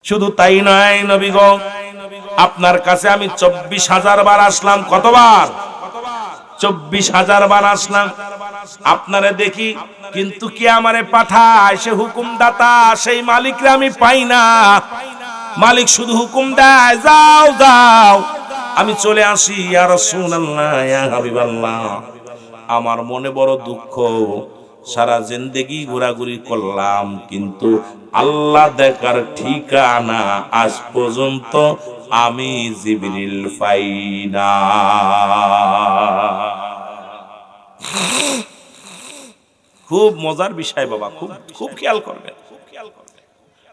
শুধু তাই নয় নবী গো, আপনার কাছে আমি 24,000 বার আসলাম। কতবার? 24,000 বার আসলাম আপনারে দেখি, কিন্তু কে আমারে পাঠায়? সে হুকুমদাতা, সেই মালিকরে আমি পাই না। মালিক শুধু হুকুম দেয়, যাও যাও, আমি চলে আসি। ইয়া রাসূলুল্লাহ, ইয়া হাবিবাল্লাহ, আমার মনে বড় দুঃখ। সারা জিন্দেগি ঘোরাঘুরি করলাম, কিন্তু আল্লাহ দেখার ঠিকানা আজ পর্যন্ত আমি জিবরিল পাই না। খুব মজার বিষয় বাবা, খুব খুব খেয়াল করবেন।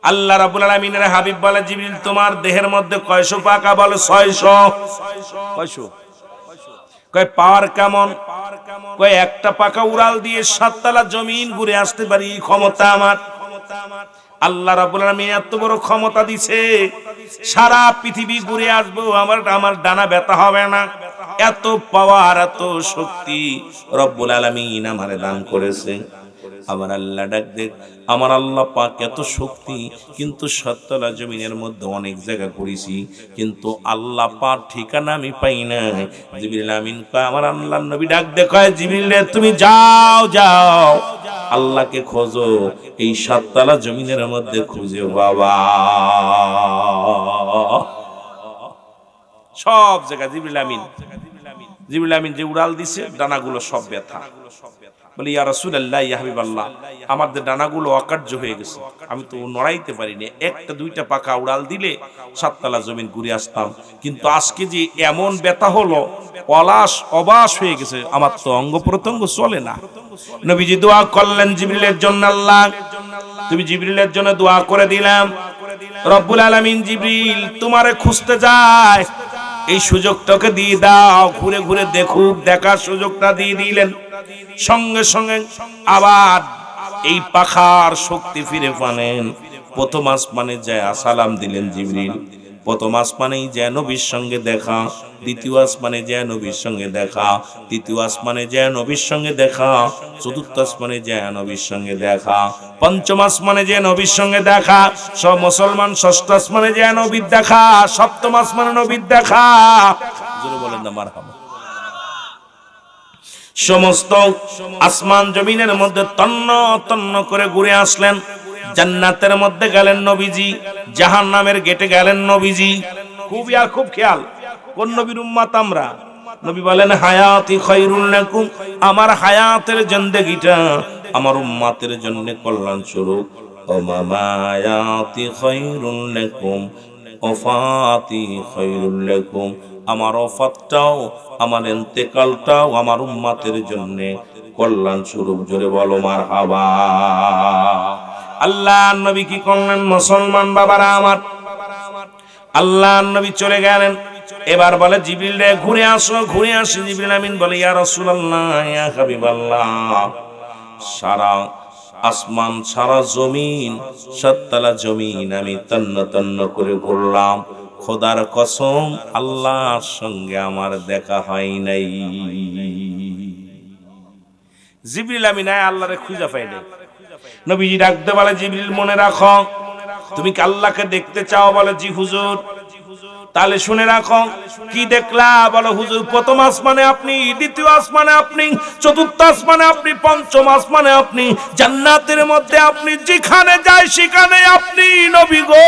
আল্লাহ রাব্বুল আলামিনের হাবিব বলে, জিবরিল তোমার দেহের মধ্যে কয়শো পাকা? বলে 600। কয়শো? কয় পাওয়ার কেমন? কয় একটা পাকা উড়াল দিয়ে 7 তলা জমিন ঘুরে আসতে পারি, ক্ষমতা আমার। আল্লাহ রাব্বুল আলামিন এত বড় ক্ষমতা দিছে, সারা পৃথিবী ঘুরে আসবো, আমার ডানা ব্যথা হবে না। এত পাওয়ার, এত শক্তি রব্বুল আলামিন আমারে দান করেছে। আমার আল্লাহ ডাক দেখ, আমার আল্লাহ পাক এত শক্তি, কিন্তু 7 তলা জমিনের মধ্যে অনেক জায়গা করেছি, কিন্তু আল্লাহ পাক ঠিকানা আমি পাই না। জিবরিল আমিন কয়, আমার আল্লাহর নবী ডাক দে, কয় জিবরিল রে, তুমি যাও যাও, আল্লাহকে খোঁজো, এই 7 তলা জমিনের মধ্যে খুঁজে বাবা। সব জায়গা জিবরিল আমিন যে উড়াল দিছে, ডানাগুলো সব ব্যথা। বলি, ইয়া রাসূলুল্লাহ, ইয়া হাবিবাল্লাহ, আমাদের ডানাগুলো অকার্য হয়ে গেছে, আমি তো নড়াইতে পারিনি। একটা দুইটা পাকা উড়াল দিলে 7 তলা জমিন ঘুরে আসতাম, কিন্তু আজকে যে এমন ব্যথা হলো, অবাস হয়ে গেছে, আমার তো অঙ্গ প্রত্যঙ্গ চলে না। নবীজি দোয়া করলেন জিবরিলের জন্য, আল্লাহ তুমি জিবরিলের জন্য দোয়া করে দিলাম। রব্বুল আলামিন জিবরিল তোমারে খুঁজতে যায়, এই সুযোগটাকে দিয়ে দাও, ঘুরে ঘুরে দেখুক, দেখার সুযোগটা দিয়ে দিলেন। সঙ্গে সঙ্গে আবার এই পাখার শক্তি ফিরে পানেন। প্রথম আসমানে যায় সালাম দিলেন জিবরিল। প্রথম আসমানেই যায় নবীর সঙ্গে দেখা, দ্বিতীয় আসমানে যায় নবীর সঙ্গে দেখা, তৃতীয় আসমানে যায় নবীর সঙ্গে দেখা, চতুর্থ আসমানে যায় নবীর সঙ্গে দেখা, পঞ্চম আসমানে যায় নবীর সঙ্গে দেখা, সব মুসলমান ষষ্ঠ আসমানে যায় নবীর দেখা, সপ্তম আসমানে নবীর দেখা। জোরে বলেন না মারহাবা। সমস্ত আসমান জমিনের মধ্যে তন্ন তন্ন করে ঘুরে আসলেন। জান্নাতের মধ্যে গেলেন নবীজি, জাহান্নামের গেটে গেলেন নবীজি। খুব খেয়াল, কোন নবীর উম্মত আমরা? নবী বলেন, হায়াতি খায়রুল লাকুম, আমার হায়াতের জিন্দেগিটা আমার উম্মতের জন্য কল্যাণ স্বরূপ। ও মামায়াতি খায়রুল লাকুম, ওফাতি খায়রুল লাকুম, আমার ওফাতটাও, আমার ইন্তেকালটাও আমার উম্মতের জন্য কল্যাণ স্বরূপ। জোরে বলো মারহাবা। আল্লাহর নবী কি করলেন? মুসলমান বাবারা আমার, আল্লাহর নবী চলে গেলেন। এবার বলে জিবরিল রে, ঘুরে আসো, ঘুরে আসি। জিবরিল আমিন বলে, ইয়া রাসূলুল্লাহ, ইয়া হাবিবাল্লাহ, সারা আসমান, সারা জমিন, 7 তলা জমিন আমি তন্ন তন্ন করে ঘুরলাম, খোদার কসম আল্লাহর সঙ্গে আমার দেখা হয় নাই। জিবরিল আমিন আল্লাহরে খুঁজে পাই নাই। নবীজি ডাকতে বলে, জিবরিল মনে রাখো, তুমি কি আল্লাহকে দেখতে চাও? বলে, জি হুজুর। তাহলে শুনে রাখো, কি দেখলা? বলো, হুজুর, প্রথম আসমানে আপনি, দ্বিতীয় আসমানে আপনি, চতুর্থ আসমানে আপনি, পঞ্চম আসমানে আপনি, জান্নাতের মধ্যে আপনি, যেখানে যাই সেখানে আপনি নবী গো,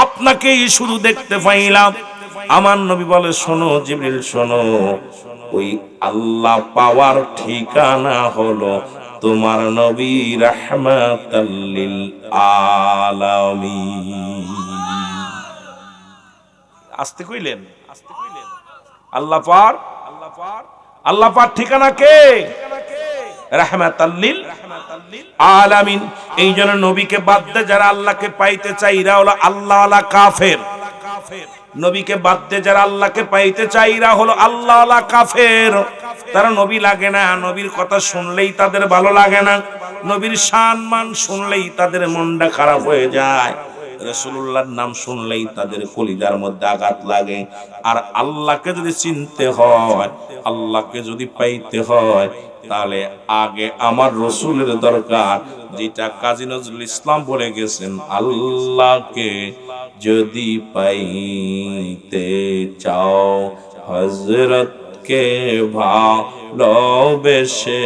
আপনাকেই শুধু দেখতে পাইলাম। আমার নবী বলে, শোনো জিবরিল, শোনো, ওই আল্লাহ পাওয়ার ঠিকানা হলো তোমার নবী রাহমাতাল লিল আলামিন। আসতে কইলেন, আল্লাহ পাক ঠিকানা কে? রাহমাতাল লিল আলামিন। এই জন্য নবীকে বাদ দিয়ে যারা আল্লাহকে পাইতে চায়, এরা হলো আল্লাহওয়ালা কাফের। নবীকে বাদ দিয়ে যারা আল্লাহকে পাইতে চায়, এরা হলো আল্লাহওয়ালা কাফের। তারা নবী লাগে না, নবীর কথা শুনলেই তাদের ভালো লাগে না, নবীর সম্মান শুনলেই তাদের মনটা খারাপ হয়ে যায়, রাসূলুল্লাহর নাম শুনলেই তাদের কলিজার মধ্যে আঘাত লাগে। আর আল্লাহকে যদি চিনতে হয়, আল্লাহকে যদি পাইতে হয়, তাহলে আগে আমার রসুলের দরকার, যেটা কাজী নজরুল ইসলাম বলে গেছেন, আল্লাহকে যদি পাইতে চাও হযরতকে ভালোবেসে,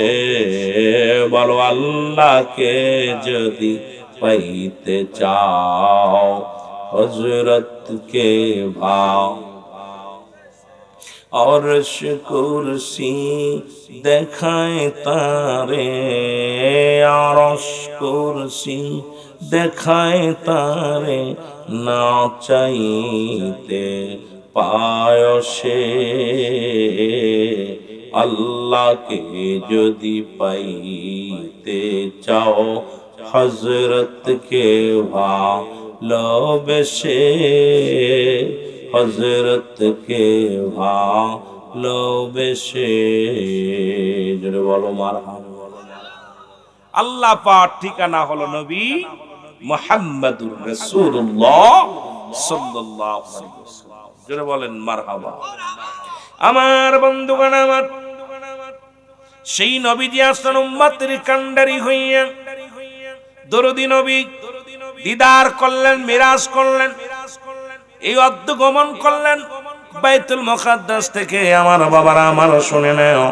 বলো আল্লাহকে যদি পাইতে চাও হযরতকে ভালো। অরশ কুরসি দেখায় তারে, অরশ কুরসি দেখায় তারে, না চাইতে পায়সে, আল্লাহকে যদি পাইতে চাও হযরতকে ভালোবেসে, হযরতকে ভালোবেসে, জোরে বলো মারহাবা। আল্লাহ পাক ঠিকানা হলো নবী মুহাম্মদুর রাসূলুল্লাহ সাল্লাল্লাহু আলাইহি ওয়াসাল্লাম, জোরে বলেন মারহাবা। আমার বন্ধুগণ, আমার সেই নবীজি আসলেন উম্মতের কান্ডারি হইয়া, দরদি নবী দিদার করলেন, মিরাজ করলেন, এই অদ্য গমন করলেন বাইতুল মুকাদ্দাস থেকে। আমার বাবারা, আমার শুনে নাও,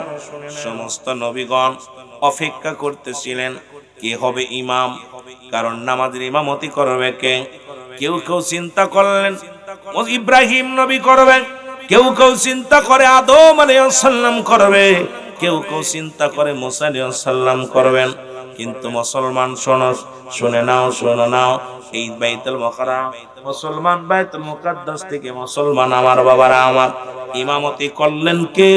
সমস্ত নবীগণ অপেক্ষা করতেছিলেন কে হবে ইমাম, কারণ নামাজের ইমামতি করবে কে। কেউ কেউ চিন্তা করলেন ইব্রাহিম নবী করবেন, কেউ কেউ চিন্তা করে আদম আলাইহিস সালাম করবে, কেউ কেউ চিন্তা করে মুসা আলাইহিস সালাম করবেন। কিন্তু মুসলমান শোনো, শুনে নাও, শোনো নাও, এই বাইতুল মুকাররম মুসলমান বাইতুল মুকাদ্দাস থেকে মুসলমান আমার বাবারা আমার ইমামতি করলেন কে?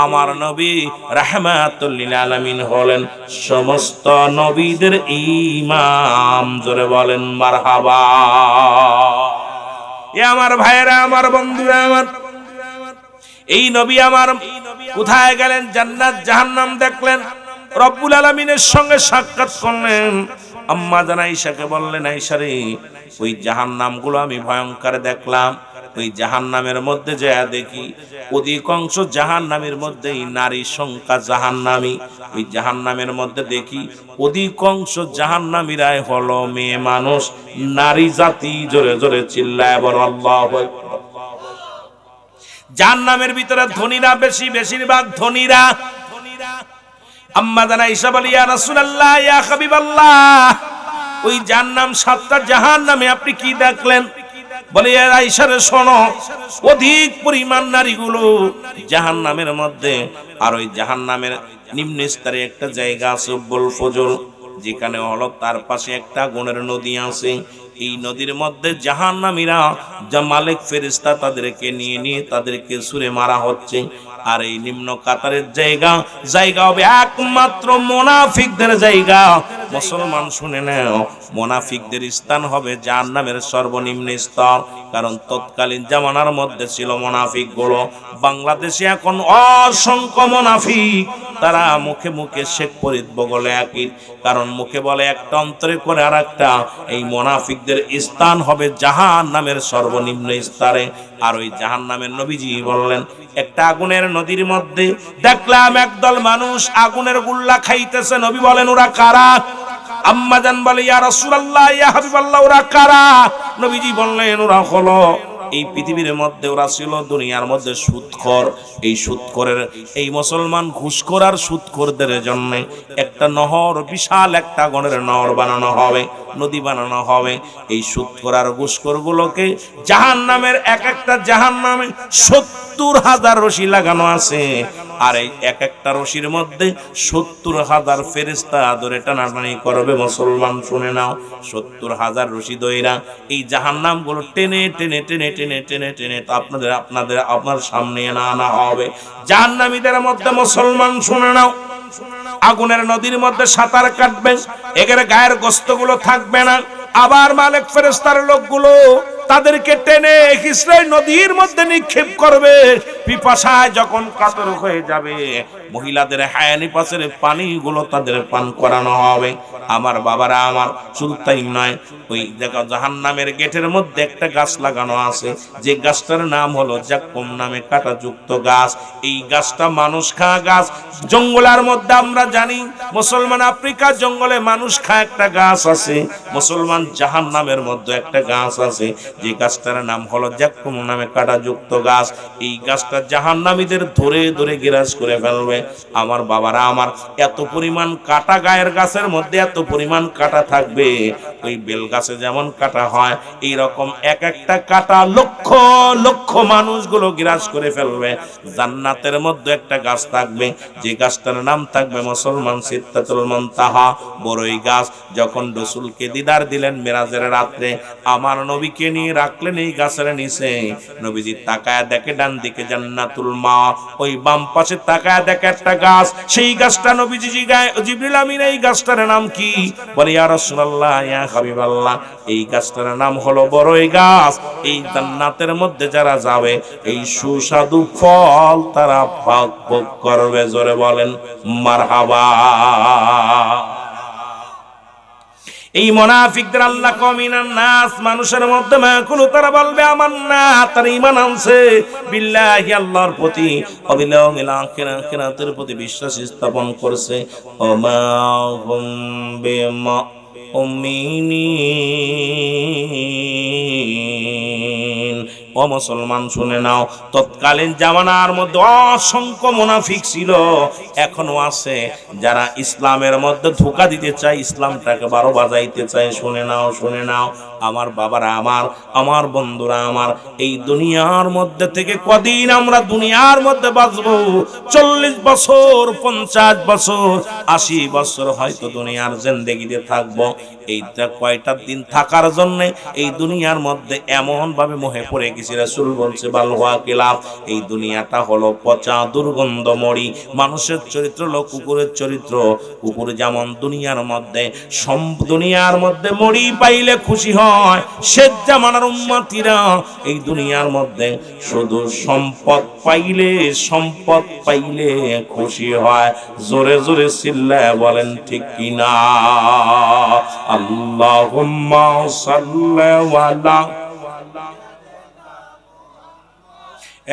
আমার নবী রাহমাতুল লিল আলামিন হলেন সমস্ত নবীদের ইমাম, জোরে বলেন মারহাবা। এ আমার ভাইরা, আমার বন্ধুরা, আমার এই নবী আমার কোথায় গেলেন? জান্নাত জাহান্নাম দেখলেন, রব্বুল আলামিনের সঙ্গে সাক্ষাৎ করলেন। আম্মা জান আয়েশাকে বললেন, আয়েশা রে, ওই জাহান্নামগুলো আমি ভয়ঙ্কর দেখলাম, ওই জাহান্নামের মধ্যে যা দেখি অধিকাংশ জাহান্নামের মধ্যেই নারী সংখ্যা জাহান্নামী, ওই জাহান্নামের মধ্যে দেখি অধিকাংশ জাহান্নামীরাই হলো মেয়ে মানুষ, নারী জাতি। জোরে জোরে চিল্লায় বলো আল্লাহু আকবার। জাহান্নামের ভিতরে ধনীরা বেশি, বেশিরভাগ ধনীরা। আম্মা জান আয়েশা বলে, ইয়া রাসূলুল্লাহ, ইয়া হাবিবাল্লাহ, ওই জাহান্নাম, সাতটা জাহান্নামে আপনি কি দেখলেন? বলে, ইয়া আয়েশা রে শোনো, অধিক পরিমাণ নারীগুলো জাহান্নামের মধ্যে। আর ওই জাহান্নামের নিম্ন স্তরে একটা জায়গা আছে উব্বুল ফজল, যেখানে হলো তার পাশে একটা আগুনের নদী আছে। এই নদীর মধ্যে জাহান্নামীরা, যা মালিক ফেরেশতা তাদেরকে নিয়ে নিয়ে তাদেরকে ছুঁড়ে মারা হচ্ছে। আর এই নিম্ন কাতারের জায়গা হবে একমাত্র মুনাফিকদের জায়গা। মুসলমান শুনে নাও, মুনাফিকদের স্থান হবে জাহান্নামের সর্বনিম্ন স্তর। কারণ তৎকালীন জামানার মধ্যে ছিল মুনাফিক গুলো। বাংলাদেশে এখন অসংখ্য মুনাফিক, তারা মুখে মুখে শেখ ফরিদ বগলে একই, কারণ মুখে বলে একটা, অন্তরে করে আর একটা। এই মুনাফিকদের স্থান হবে জাহান্নামের সর্বনিম্ন স্তরে। আর ওই জাহান্নামের নবীজি বললেন, একটা আগুনের নদীর মধ্যে দেখলাম একদল মানুষ আগুনের গুল্লা খাইতেছে। নবী বলেন, ওরা কারা? আম্মা জান বলে, ইয়া রাসূলুল্লাহ, ইয়া হাবিবাল্লাহ, ওরা কারা? নবীজি বললেন, ওরা হলো এই পৃথিবীর মধ্যে, ওরা ছিল দুনিয়ার মধ্যে সুদখোর। এই সুদখোরের, এই মুসলমান ঘুষখোর আর সুদখোরদের জন্য একটা নহর, বিশাল একটা গণের নহর বানানো হবে, নদী বানানো হবে। এই সুদখোর আর ঘুষখোর গুলোকে জাহান্নামের, এক একটা জাহান্নামে ৭০,০০০ রশি লাগানো আছে। আর এই এক একটা রশির মধ্যে ৭০,০০০ ফেরেশতা ধরে টানাটানি করবে। মুসলমান শুনে নাও, ৭০,০০০ রশি দইরা এই জাহান্নাম গুলো টেনে টেনে টেনে টেনে টেনে টেনে আপনার সামনে আনা হবে। জাহান্নামীদের মধ্যে মুসলমান শুনে নাও, আগুনের নদীর মধ্যে সাঁতার কাটবে, এদের গায়ের গোশতগুলো থাকবে না। আবার মালিক ফেরেশতার লোকগুলো তাদেরকে টেনে হিসড়ে নদীর মধ্যে নিক্ষেপ করবে। পিপাসায় যখন কাতর হয়ে যাবে, মহিলাদের হায়ানি পাশের পানিগুলো তাদের পান করানো হবে। আমার বাবারা আমার, শুধু তাই নয়, ওই দেখো জাহান্নামের গেটের মধ্যে একটা গাছ লাগানো আছে, যে গাছটার নাম হলো জাক্কুম নামে কাঁটাযুক্ত গাছ। এই গাছটা মানুষ খাওয়া গাছ। জঙ্গলের মধ্যে আমরা জানি মুসলমান আফ্রিকার জঙ্গলে মানুষ খায় একটা গাছ আছে, মুসলমান জাহান্নামের মধ্যে একটা গাছ আছে, যে গাছটার নাম হলো জাক্কুম নামে কাঁটাযুক্ত গাছ। এই গাছটা জাহান্নামীদের ধরে ধরে গিরাজ করে ফেলবে। আমার বাবারা আমার, এত পরিমাণ কাটা গায়ের গাছের মধ্যে এত পরিমাণ কাটা থাকবে, ওই বেল গাছে যেমন কাটা হয় এই রকম এক একটা কাটা লক্ষ লক্ষ মানুষগুলো গিরাজ করে ফেলবে। জান্নাতের মধ্যে একটা গাছ থাকবে, যে গাছটার নাম থাকবে মুসলমান সিদরাতুল মুনতাহা, বড়ই গাছ। যখন রাসূলকে দিদার দিলেন মেরাজের রাতে, আমার নবীকে নিয়ে রাখলেন এই গাছের নিচে। নবীজি তাকায় দেখে ডান দিকে জান্নাতুল মা, ওই বাম পাশে তাকায় দেখে একটা গাছ। সেই গাছটা নবীজি জিগায়, জিবরিল আমিন এই গাছটার নাম কি? বলে ইয়া রাসূলুল্লাহ, ইয়া হাবিবাল্লাহ, এই গাছটার নাম হলো বড়ই গাছ। এই জান্নাতের মধ্যে যারা যাবে, এই সুস্বাদু ফল তারা ভোগ করবে। জোরে বলেন মারহাবা। এই মুনাফিকদের আল্লাহ কমিনান নাস, মানুষের মধ্যে মাকুলু, তারা বলবে আমার না, তার ঈমান আনছে বিল্লাহি, আল্লাহর প্রতি, অবিল আখিরাতের প্রতি বিশ্বাস স্থাপন করছে। ওমা হুম বিমুমিনিন। ও মুসলমান শুনে নাও, তৎকালীন জামানার মধ্যে অসংখ্য মুনাফিক ছিল, এখনো আছে, যারা ইসলামের মধ্যে ধোঁকা দিতে চায়, ইসলামটাকে 12 বাজাইতে চায়। শুনে নাও, শুনে নাও আমার বাবারা আমার, আমার বন্ধুরা আমার, এই দুনিয়ার মধ্যে থেকে কদিন আমরা দুনিয়ার মধ্যে বাঁচবো? 40 বছর, 50 বছর, 80 বছর হয়তো দুনিয়ার জিন্দেগিতে থাকবো। এইটা কয়টা দিন থাকার জন্য এই দুনিয়ার মধ্যে এমন ভাবে মোহে পড়ে গেছি, রাসূল বলছে বালওয়া কিলাব, এই দুনিয়াটা হলো পচা দুর্গন্ধ মরি। মানুষের চরিত্র হলো কুকুরের চরিত্র। কুকুর যেমন দুনিয়ার মধ্যে মরি পাইলে খুশি হয়, সে জামানার উম্মতিরা এই দুনিয়ার মধ্যে শুধু সম্পদ পাইলে খুশি হয়। জোরে জোরে চিল্লায় বলেন ঠিক কিনা? আল্লাহুম্মা সাল্লি আলা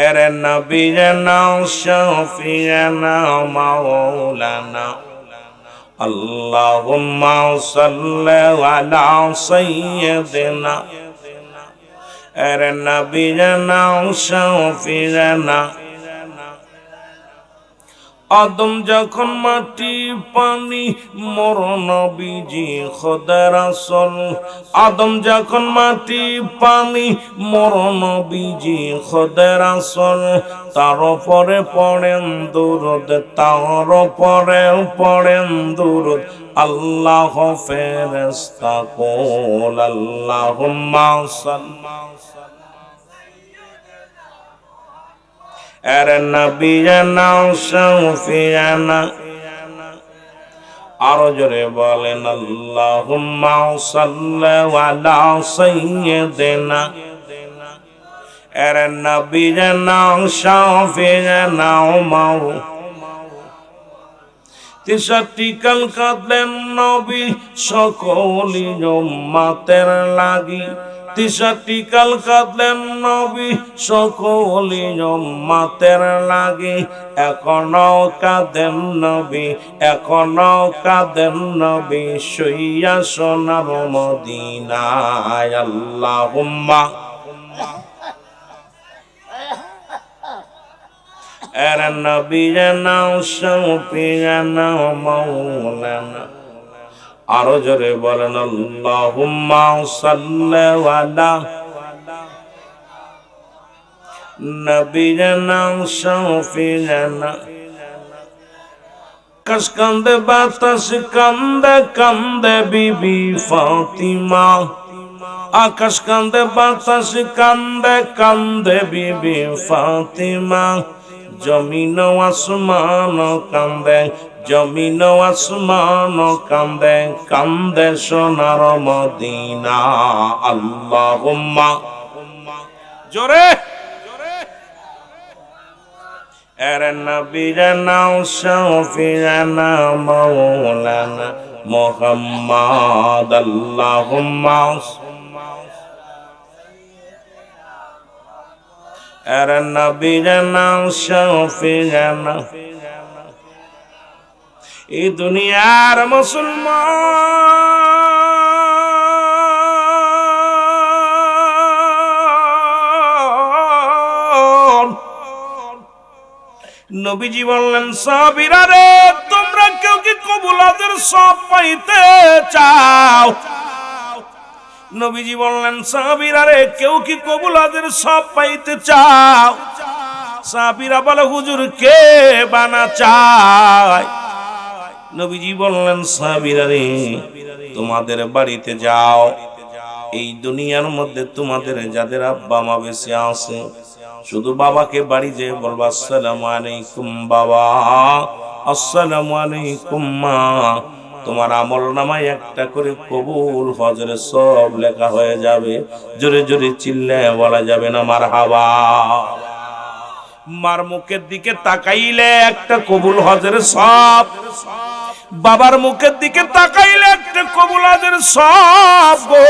এর নবিয়িনা শাফিয়ানা মাওলানা, আল্লাহুম্মা সাল্লি আলা সাইয়্যিদিনা এর নবিয়িনা শাফিয়ানা। আদম যখন মাটি পানি মোর নবীজি খোদা রাসূল, আদম যখন মাটি পানি মোর নবীজি খোদা রাসূল, তার উপরে পড়েন দুরূদ, তার উপরে পড়েন দুরূদ, আল্লাহ ফেরেশতা কুল আল্লাহুম্মা সাল্লি এর নবিয়িনা শাফিয়ানা। আরো জোরে বলেন আল্লাহুম্মা সাল্লি আলা সাইয়্যিদিনা এর নবিয়িনা শাফিয়ানা মাওলানা। 63 কাল কাঁদলেন নবী সকলি উম্মতের লাগি, 63 কাল কাঁদলেন নবী সকলি উম্মতের লাগি। এখনো কাঁদেন নবী, এখনো কাঁদেন নবী, শুইয়া সোনার মদিনায়। আল্লাহুম্মা এর নবিয়িনা শাফিয়ানা মাওলানা। আরো জোরে বলেন আল্লাহুম্মা সাল্লি আলা নবিয়িনা শাফিয়ানা। আকাশ কান্দে, বাতাস কান্দে, কান্দে বিবি ফাতিমা। আকাশ কান্দে, বাতাস কান্দে, কান্দে বিবি ফাতিমা। জমিন আসমান কান্দে, জমিন আসমান কান্দে, কান্দে সোনার মদিনা। আল্লাহুম্মা জোরে এরে নবীনা শফিয়ানা মাওলানা মুহাম্মদ আল্লাহুম্মা এরে নবীনা শফিয়ানা এই দুনিয়ার মুসলমান নবীজি বললেন সাহাবীরা রে তোমরা কেউ কি কবুলাদের সব পাইতে চাও নবীজি বললেন সাহাবীরা রে কেউ কি কবুলাদের সব পাইতে চাও সাহাবীরা বলে হুজুর কে বানা চায় নবীজি বললেন সাহাবীরা রে তোমাদের বাড়িতে যাও এই দুনিয়ার মধ্যে তোমাদের যাদের আব্বা মা বেঁচে আছে শুধু বাবাকে বাড়ি যেয়ে বলবা আসসালামু আলাইকুম বাবা আসসালামু আলাইকুম মা তোমার আমল নামায় একটা করে কবুল হজের সব লেখা হয়ে যাবে জোরে জোরে চিল্লায় বলা যাবে না মারহাবা মার মুখের দিকে তাকাইলে একটা কবুল হজের সব বাবার মুখের দিকে তাকাইলে একটা কবুল হজের সব গো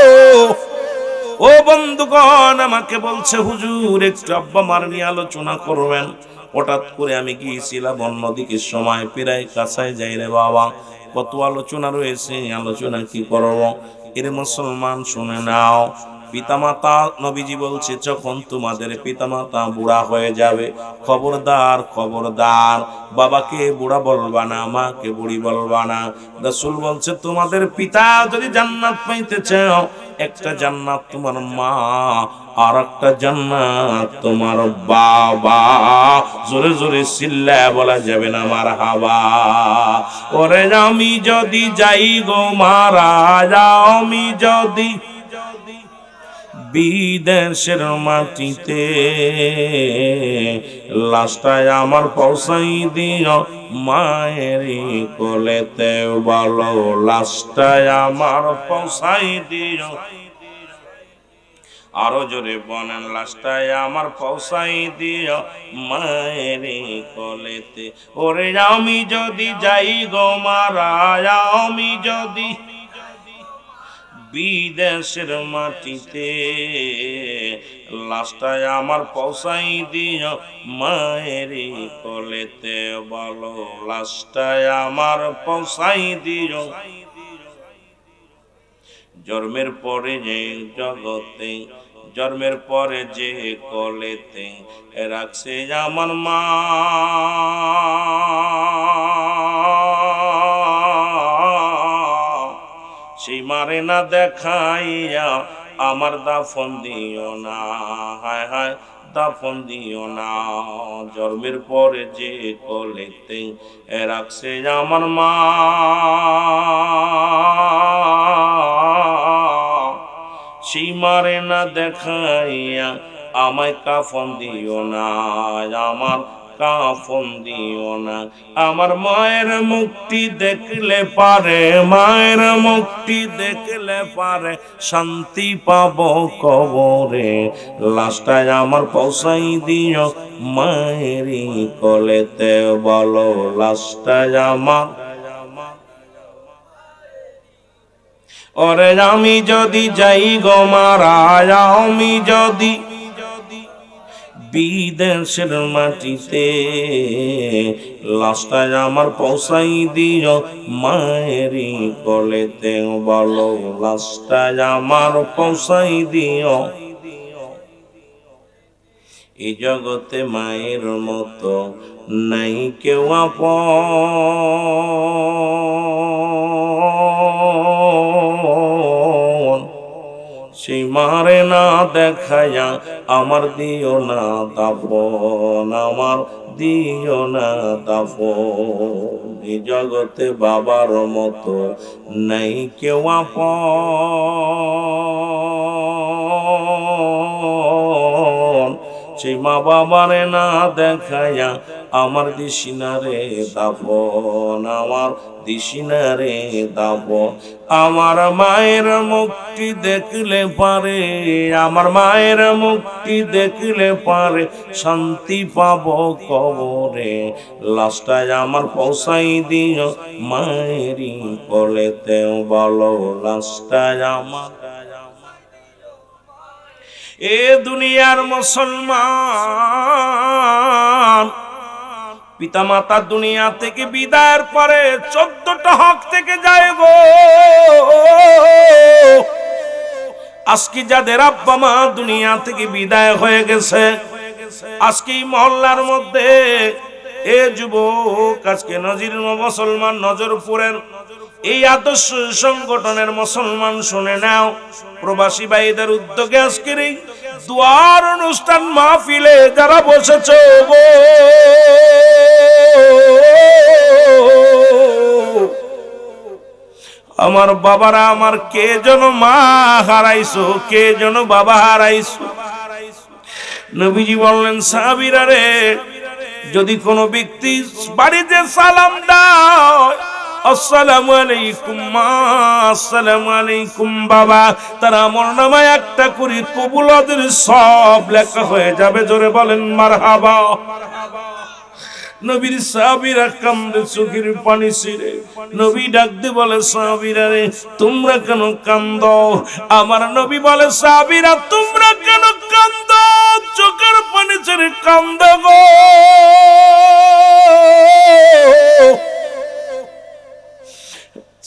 ও বন্ধুগণ আমাকে বলছে হুজুর একটু আব্বা মার নিয়ে আলোচনা করবেন হঠাৎ করে আমি গিয়েছিলাম অন্যদিকে সময় প্রায় কাছায় যাই রে বাবা কত আলোচনা রয়েছে আলোচনা কি করব এর মুসলমান শুনে নাও পিতামাতা নবীজি বলছে যখন তোমাদের পিতামাতা বুড়া হয়ে যাবে খবরদার খবরদার বাবাকে বুড়া বলবা না মাকে বুড়ি বলবা না রাসূল বলছে তোমাদের পিতা যদি জান্নাত পাইতে চাও একটা জান্নাত তোমার মা আর একটা জান্নাত তোমার বাবা জোরে জোরে চিল্লায় বলা যাবে না মারহাবা ওরে আমি যদি যাই গো মারা যাও আমি যদি বিদেশের মাটিতে লাশটায় আমার পৌঁছাই দিও মায়ের কোলেতে বলো লাশটায় আমার পৌঁছাই দিও আরো জোরে বলেন লাশটায় আমার পৌঁছাই দিও মায়ের কোলেতে ওরে আমি যদি যাই গো মারা আমি যদি বিদেশের মাটিতে লাশটায় আমার পৌঁছাই দিও মায়ের কোলেতে বলো লাশটায় আমার পৌঁছাই দিও জন্মের পরে যে জগতে জন্মের পরে যে কোলেতে রাখছে আমার মা সেই মারে না দেখাইয়া আমার দাফন দিও না হায় হায় দাফন দিও না জন্মের পরে যে কোলেতে রাখছে আমার মা সেই মারে না দেখাইয়া আমায় কাফন দিও না আমার কাফন দিও না আমার মায়ের মুক্তি দেখলে পারে মায়ের মুক্তি দেখলে পারে শান্তি পাবো কবরে লাশটায় আমার পৌঁছাই দিও মায়ের কোলেতে বলো লাশটায় আমার ওরে আমি যদি যাই গো মারা আমি যদি বিদেশের মাটিতে লাশটায় আমার পৌঁছাই দিও মায়ের কোলেতে বলো লাশটায় আমার পৌঁছাই দিও এই জগতে মায়ের মতো নাই কেউ আপন সেই মারে না দেখায়া আমার দিও না দাফন আমার দিও না দাফন এই জগতে বাবার মতো নাই কেউ আপন সেই মা বাবারে না দেখায়া আমার দিশিনারে দাফন, আমার দিশিনারে দাফন। আমার মায়ের মুক্তি দেখলে পারে, আমার মায়ের মুক্তি দেখলে পারে শান্তি পাব কবরে। লাস্টায় আমার পৌঁছাই দিও মায়েরই কোলেতেও, বলো লাস্টায় আমার। এ দুনিয়ার মুসলমান, পিতামাতা দুনিয়া থেকে বিদায়ের পরে 14টা হক থেকে যায় গো। আজকে যাদের আব্বা মা দুনিয়া থেকে বিদায় হয়ে গেছে, আজকে এই মহল্লার মধ্যে এ যুবক, আজকে নজির মুসলমান নজরপুরের এই আদর্শ সংগঠনের মুসলমান শুনে নাও, প্রবাসী ভাইদের উদ্যোগে আজকের এই দুয়ার অনুষ্ঠান মাহফিলে যারা বসেছ গো, আমার বাবারা, আমার কে যেন মা হারাইছো, কে যেন বাবা হারাইছো। নবীজি বললেন সাহাবীরা রে, যদি কোনো ব্যক্তি বাড়িতে সালাম দেয়, আসসালামু আলাইকুম মা, আসসালামু আলাইকুম বাবা, তার আমলনামায় একটা করে কবুলাতের সব লেখা হয়ে যাবে। জোরে বলেন মারহাবা। নবীর সাহাবীরা কান্দে, চোখের পানি ছিঁড়ে। নবী ডাক দিয়ে বলে সাহাবীরা রে, তোমরা কেন কান্দো? আমার নবী বলে সাহাবীরা, তোমরা কেন কান্দো? চোখের পানি ছেড়ে কান্দো গো।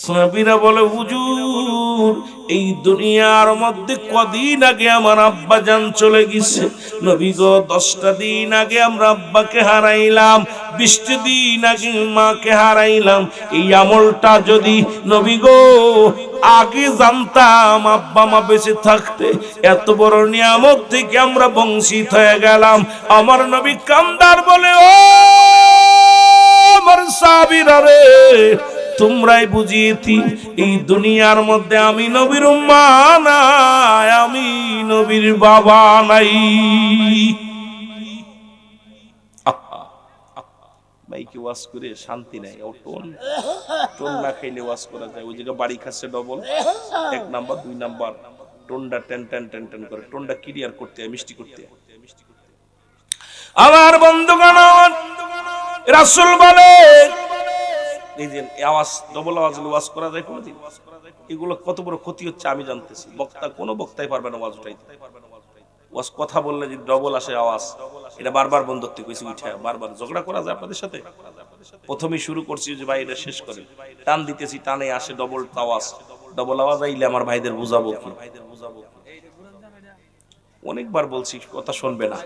সাহাবীরা বলে হুজুর, এই দুনিয়ার মধ্যে কদিন আগে আমার আব্বা জান চলে গেছে। নবী গো, 10টা দিন আগে আমরা আব্বাকে হারাইলাম, 20টা দিন আগে মাকে হারাইলাম। এই আমলটা যদি নবী গো আগে জানতাম, আব্বা মা বেঁচে থাকতে এত বড় নিয়ামত থেকে আমরা বঞ্চিত হয়ে গেলাম। আমার নবী কান্দার বলে, ও আমার সাহাবীরা রে, তোমরাই বুঝিয়েছি এই দুনিয়ার মধ্যে আমি নবীর মা নাই, আমি নবীর বাবা নাই। মাইকে ওয়াজ করে শান্তি নাই, ও টোন না খাইলে ওয়াজ করা যায়। ওই জায়গায় বাড়ি খাচ্ছে ডবল, 1 নাম্বার 2 নাম্বার টোনটা টেন টেন টেন টেন করে, টোনটা ক্লিয়ার করতে হয়, মিষ্টি করতে হয়। আমার বন্ধুগণ, রাসূল বলে এই যে আওয়াজ, ডবল আওয়াজ ওয়াজ করা যায় কোনদিন? এগুলো কত বড় ক্ষতি হচ্ছে আমি জানতেছি। বক্তা, কোনো বক্তাই পারবে না ওয়াজ উঠাইতে। ওয়াজ কথা বললে যদি ডবল আসে আওয়াজ, এটা বারবার বন্ধ করতে কইছি, উঠে বারবার ঝগড়া করা যায় আপনাদের সাথে। প্রথমেই শুরু করছি যে ভাই এটা শেষ করে, টান দিতেছি, টানে আসে ডবল আওয়াজ। ডবল আওয়াজ আইলে আমার ভাইদের বুঝাবো কি? অনেকবার বলছি, কথা শুনবে না।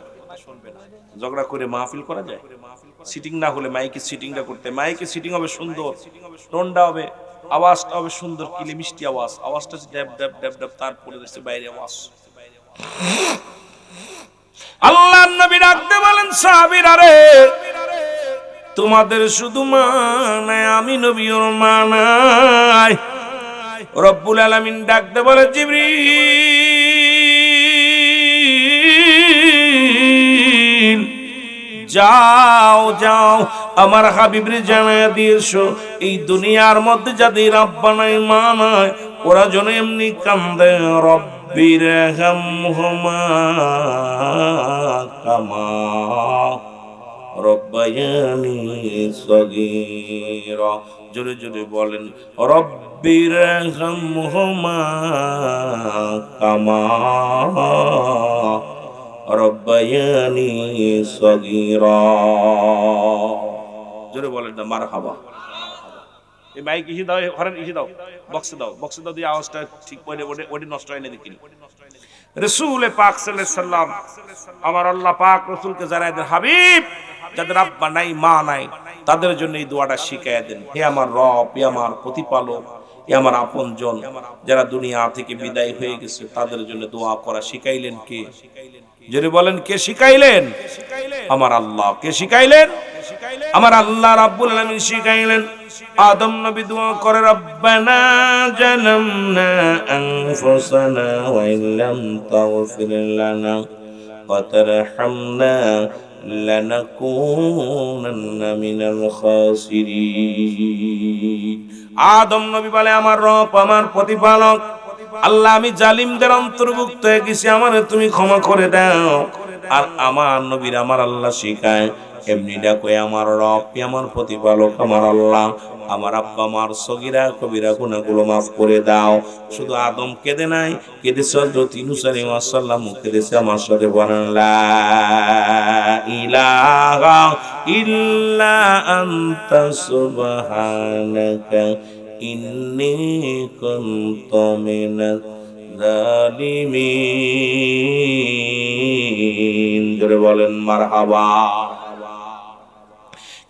ঝগড়া করে মাহফিল করা যায়? সিটিং না হলে মাইকে সিটিংটা করতে, মাইকে সিটিং হবে সুন্দর, টোনটা হবে, আওয়াজটা হবে সুন্দর, কিলে মিষ্টি আওয়াজ। আওয়াজটা ড্যাব ড্যাব ড্যাব ড্যাব, তারপরে দেখছে বাইরে আওয়াজ। আল্লাহর নবী ডাকতে বলেন সাহাবীরা রে, তোমাদের শুধু মা নাই, আমি নবীর মা নাই। রব্বুল আলামিন ডাকতে বলে জিবরিল, যাও যাও আমার হাবিবরে জানায়া দিয়েছো, এই দুনিয়ার মধ্যে যাদের আব্বা নাই মা নাই, ওরা যেন এমনি কান্দে, রব্বিরহামহুমা কামা রব্বায়ানি সগীরা। জোরে জোরে বলেন, রব্বিরহামহুমা কামা রব্বায়ানি সগীরা। জোরে বলেন না মারহাবা। এই মাইক ইসি দাও, হরেন ইসি দাও, বক্সে দাও, বক্সে দাও দিয়ে আওয়াজটা ঠিক করে ওটি নষ্ট হয় না দেখিনি। রাসূল পাক সাল্লাল্লাহু আলাইহি সাল্লাম, আমার আল্লাহ পাক রাসূলকে যারা এদের হাবিব, যাদের আব্বা নাই মা নাই, তাদের জন্য এই দোয়াটা শিখাইয়া দেন। হে আমার রব, হে আমার প্রতিপালক, হে আমার আপনজন, যারা দুনিয়া থেকে বিদায় হয়ে গেছে তাদের জন্য দোয়া করা শিখাইলেন কে? যদি বলেন কে শিখাইলেন? আমার আল্লাহ। কে শিখাইলেন? আমার আল্লাহ রাব্বুল আলামিন শিখাইলেন। আদম নবী দোয়া করে, রব্বানা জালামনা আনফুসানা ওয়া ইল্লাম তাগফির লানা ওয়া তারহামনা লানাকুনান্না মিনাল খাসিরিন। আদম নবী বলে, আমার রব, আমার প্রতিপালক আল্লাহ, আমি জালিমদের অন্তর্ভুক্ত হয়ে গেছি, আমারে তুমি ক্ষমা করে দাও। আর আমার নবীর আমার আল্লাহ শিখায় এমনি ডাকো, আমার রব, আমার প্রতিপালক, আমার আল্লাহ, আমার আব্বা মার সগীরা কবিরা গুনাহগুলো মাফ করে দাও। শুধু আদম কেঁদে নাই, কেঁদেছে হযরত ইউনূস আলাইহিস সালাম, কেঁদেছে। আমার সাথে বলেন, লা ইলাহা ইল্লা আনতা সুবহানাকা ইন্নী কুনতু মিনাজ জালিমিন। জোরে বলেন মারহাবা।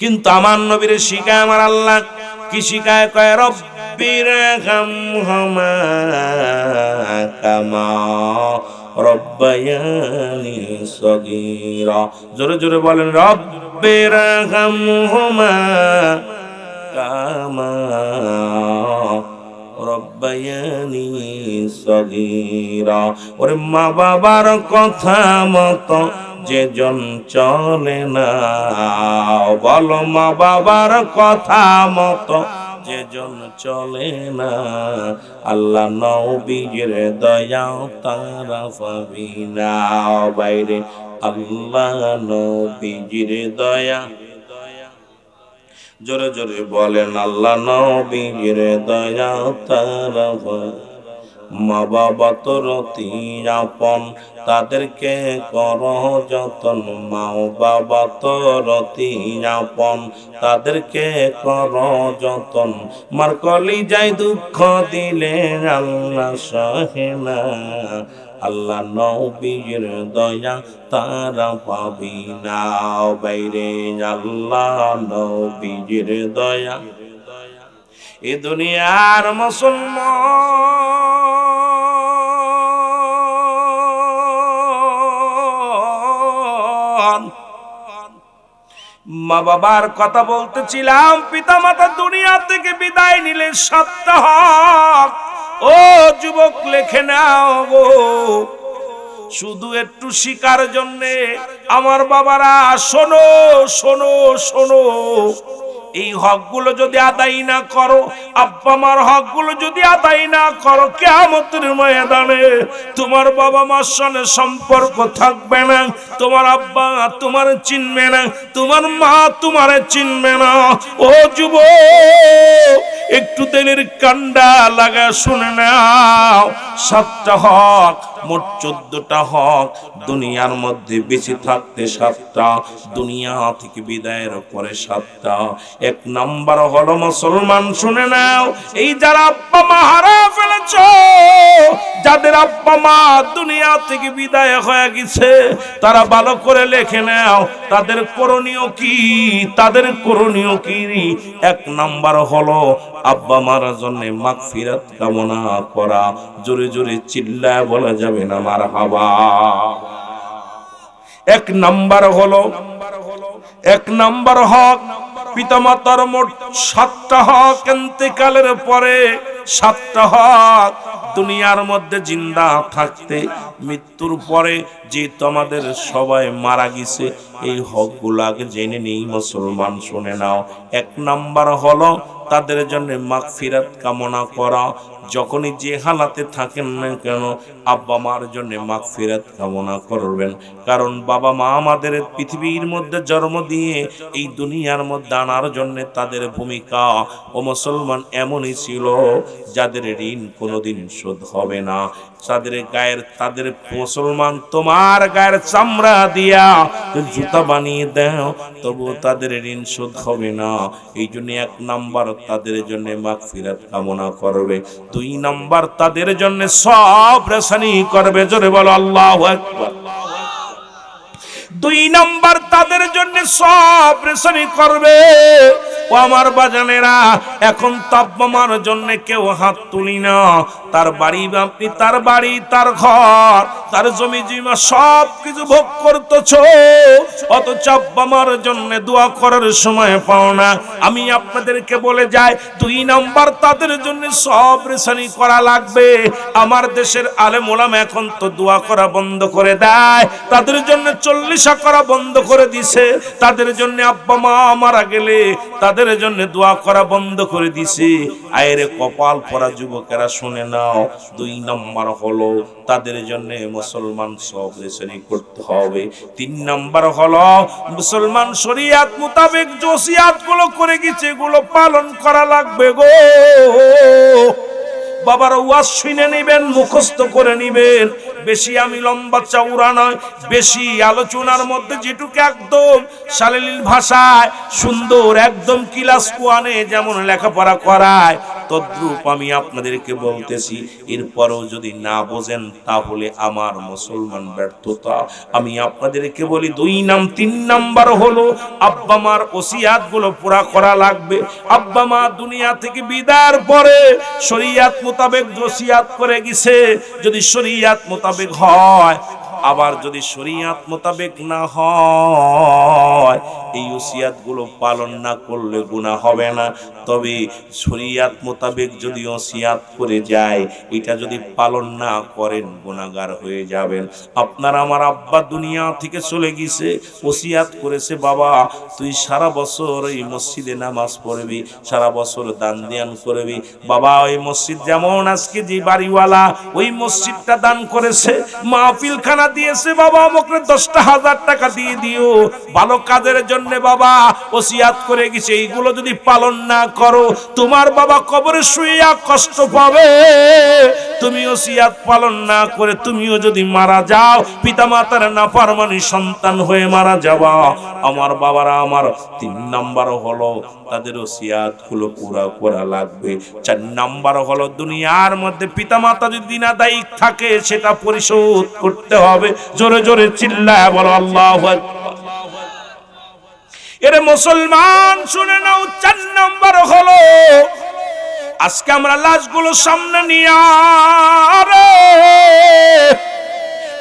কিন্তু আমার নবীর শিখায় আমার আল্লাহ কি শিখায়? কয় রব্বির হামহুমা কামা রব্বায়ানি সগীরা। জোরে জোরে বলেন, রব্বির হামহুমা কামা রব্বায়ানি সগীরা। ওরে মা বাবার কথা মতো যেজন চলে না, বলো মা বাবার কথা মতো যেজন চলে না, আল্লাহ নবীর দয়া তারা পাবি না। বাইরে আল্লাহ নবীর দয়া, জোরে জোরে বলেন, আল্লাহ নবীর দয়া তারা পাবি। মা বাবা তোর অতি আপন, তাদেরকে কর যতন। মা বাবা তোর অতি আপন, তাদেরকে কর যতন। মার কলিজায় দুঃখ দিলে আল্লাহ সহে না, আল্লাহ নবীর দয়া তারা পাবি না। বাইরে আল্লাহ নবীর দয়া। এ দুনিয়ার মুসলমান, মা বাবার কথা বলতেছিলাম, পিতা মাতা দুনিয়া থেকে বিদায় নিলে সাতটা হক। ও যুবক লেখে নাও গো, শুধু একটু শিকার জন্যে আমার বাবারা শোনো শোনো শোনো, এই হকগুলো যদি আদায় না করো, আব্বা মার হকগুলো যদি আদায় না করো, কিয়ামতের ময়দানে তোমার বাবা মার সঙ্গে সম্পর্ক থাকবে না, তোমার আব্বা তোমার চিনবে না, তোমার মা তোমার চিনবে না। ও যুবক, একটু তেলের কান্ডা লাগা শুনে নাও, সাতটা হক, মোট 14টা হক। দুনিয়ার মধ্যে বেঁচে থাকতে সাতটা, দুনিয়া থেকে বিদায়ের পরে সাতটা। এক নাম্বার হলো মুসলমান, শুনে নাও, এই যারা আব্বা মা হারা ফেলেছ, যাদের আব্বা মা দুনিয়া থেকে বিদায় হয়ে গেছে, তারা ভালো করে লেখে নাও তাদের করণীয় কি, তাদের করণীয় কি। এক নাম্বার হলো আব্বা মার জন্য মাগফিরাত কামনা করা। জোরে জোরে চিল্লায় বলা যাবে না মারহাবা। এক নাম্বার হলো, এক নাম্বার হক, পিতামাতার মোট 7টা হক, ইন্তেকালের পরে 7টা হক। দুনিয়ার মধ্যে জিন্দা থাকতে, মৃত্যুর পরে যে তোমাদের সবাই মারা গেছে, এই হকগুলো আগে জেনে নেই মুসলমান, শুনে নাও। এক নাম্বার হলো তাদের জন্য মাগফিরাত কামনা করা। যখনই যে হালাতে থাকেন না কেন, আব্বা মার জন্য মাগফিরাত কামনা করবেন। কারণ বাবা মা আমাদের পৃথিবীর মধ্যে জন্ম দিয়ে এই দুনিয়ার মধ্যে আনার জন্য তাদের ভূমিকা ও মুসলমান এমনই ছিল, যাদের ঋণ কোনোদিন শোধ হবে না। তাদের গায়ের, তাদের মুসলমান তোমার গায়ের চামড়া দিয়া জুতা বানিয়ে দাও, তবু তাদের ঋণ শোধ হবে না। এই জন্য এক নাম্বার তাদের জন্য মাগফিরাত কামনা করবে। 2 নাম্বার তাদের জন্য সব রেশানি করবে। জোরে বলো আল্লাহু আকবার। 2 নাম্বার তাদের জন্য সব রেশানি করবে। ও আমার বাজানেরা, এখন তো আব্বা মার জন্য কেউ হাত তুলি না, তার বাড়ি, আপনি তার বাড়ি, তার ঘর, তার জমি জমা সব কিছু ভোগ করতেছো, অথচ আব্বা মার জন্য দোয়া করার সময় পাও না। আমি আপনাদেরকে বলে যাই, 2 নাম্বার তাদের জন্য সব রেশানি করা লাগবে। আমার দেশের আলেম ওলামা এখন তো দোয়া করা বন্ধ করে দেয়, তাদের জন্য 40 করা বন্ধ করে দিছে, তাদের জন্য আব্বা মা মারা গেলে তাদের জন্য দোয়া করা বন্ধ করে দিছে। আয়ের কপাল পরা যুবকেরা শুনে নাও, 2 নাম্বার হলো তাদের জন্য মুসলমান সব রেশানি করতে হবে। 3 নাম্বার হলো মুসলমান শরীয়ত মোতাবেক যে ওসিয়াত গুলো করে গেছে এগুলো পালন করা লাগবে গো। বাবার ওয়াজ শুনে নেবেন, মুখস্থ করে নেবেন। বেশি আমি লম্বা চওড়া নয়, বেশি আলোচনার মধ্যে যেটুকু একদম শালীন ভাষায় সুন্দর একদম ক্লাস 1-এ যেমন লেখাপড়া করায় তদ্রূপ আমি আপনাদেরকে বলতেছি। এরপরও যদি না বোঝেন তাহলে আমার মুসলমান ব্যর্থতা। আমি আপনাদেরকে বলি 3 নাম্বার হলো আব্বা মার ওসিয়াত গুলো পুরা করা লাগবে। আব্বা মা দুনিয়া থেকে বিদায়ের পরে শরীয়ত মোতাবেক ওসিয়াত করে গেছে, যদি শরীয়ত মোতাবেক হয়, আবার যদি শরীয়ত মোতাবেক না হয় এই ওসিয়াত গুলো পালন না করলে গুনাহ হবে না। তবে শরীয়ত মোতাবেক যদি ওসিয়াত করে যায়, এটা যদি পালন না করেন গুনাহগার হয়ে যাবেন। আপনার আমার আব্বা দুনিয়া থেকে চলে গেছে, ওসিয়াত করেছে বাবা তুই সারা বছর এই মসজিদে নামাজ পড়বি, সারা বছর দান ধ্যান করবি। বাবা ওই মসজিদ যেমন আজকে যে বাড়িওয়ালা ওই মসজিদটা দান করেছে, মাহফিলখানা দিয়েছে, বাবা আমাকে 10,000 টাকা দিয়ে দিও ভালো কাজের জন্য, বাবা ওসিয়াত করে গেছে। এইগুলো যদি পালন না করো তোমার বাবা কবরে শুয়ে কষ্ট পাবে। তুমি ওসিয়াত পালন না করে তুমিও যদি মারা যাও, পিতামাতার নাফরমানি সন্তান হয়ে মারা যাবা। আমার বাবারা আমার 3 নাম্বার হলো তাদের ওসিয়াত গুলো পুরা করা লাগবে। 4 নাম্বার হলো দুনিয়ার মধ্যে পিতামাতা যদি দিনাদায়ী থাকে সেটা পরিশোধ করতে হবে। জোরে জোরে চিল্লায় বলো আল্লাহু আকবার। এরে মুসলমান শুনে নাও, 4 নাম্বার হলো আজকে আমরা লাশগুলো সামনে নিয়ে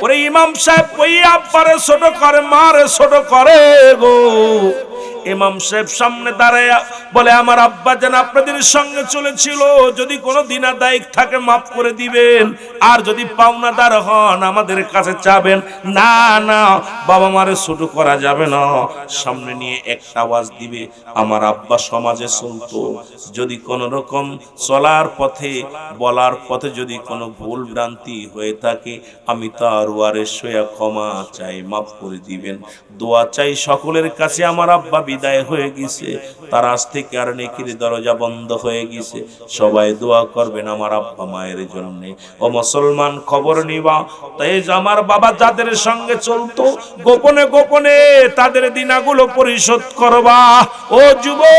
ওরে ইমাম সাহেব ওই আব্বারে ছোট করে, মারে ছোট করে গো। ইমাম সাহেব সামনে দাঁড়ায় বলে আমার আব্বা যেন আপনাদের সঙ্গে চলেছিল, যদি কোনো দিনাদায়ী থাকে মাফ করে দিবেন, আর যদি পাওনাদার হন আমাদের কাছে চাবেন। না না বাবা মারে ছোট করা যাবে না। সামনে নিয়ে একটা আওয়াজ দিবে, আমার আব্বা সমাজে চলতো, যদি কোনো রকম চলার পথে বলার পথে যদি কোনো ভুল ভ্রান্তি হয়ে থাকে আমি তার ওয়ারিস হয়ে ক্ষমা চাই, মাফ করে দিবেন। দোয়া চাই সকলের কাছে, আমার আব্বা বিদায় হয়ে গেছে, তার আজ থেকে আর নেকির দরজা বন্ধ হয়ে গেছে, সবাই দোয়া করবেন আমার আব্বা মায়ের জন্য। ও মুসলমান খবর নিবা, তাই আমার বাবা যাদের সঙ্গে চলতো গোপনে গোপনে তাদের দিনাগুলো পরিশোধ করবা। ও যুবক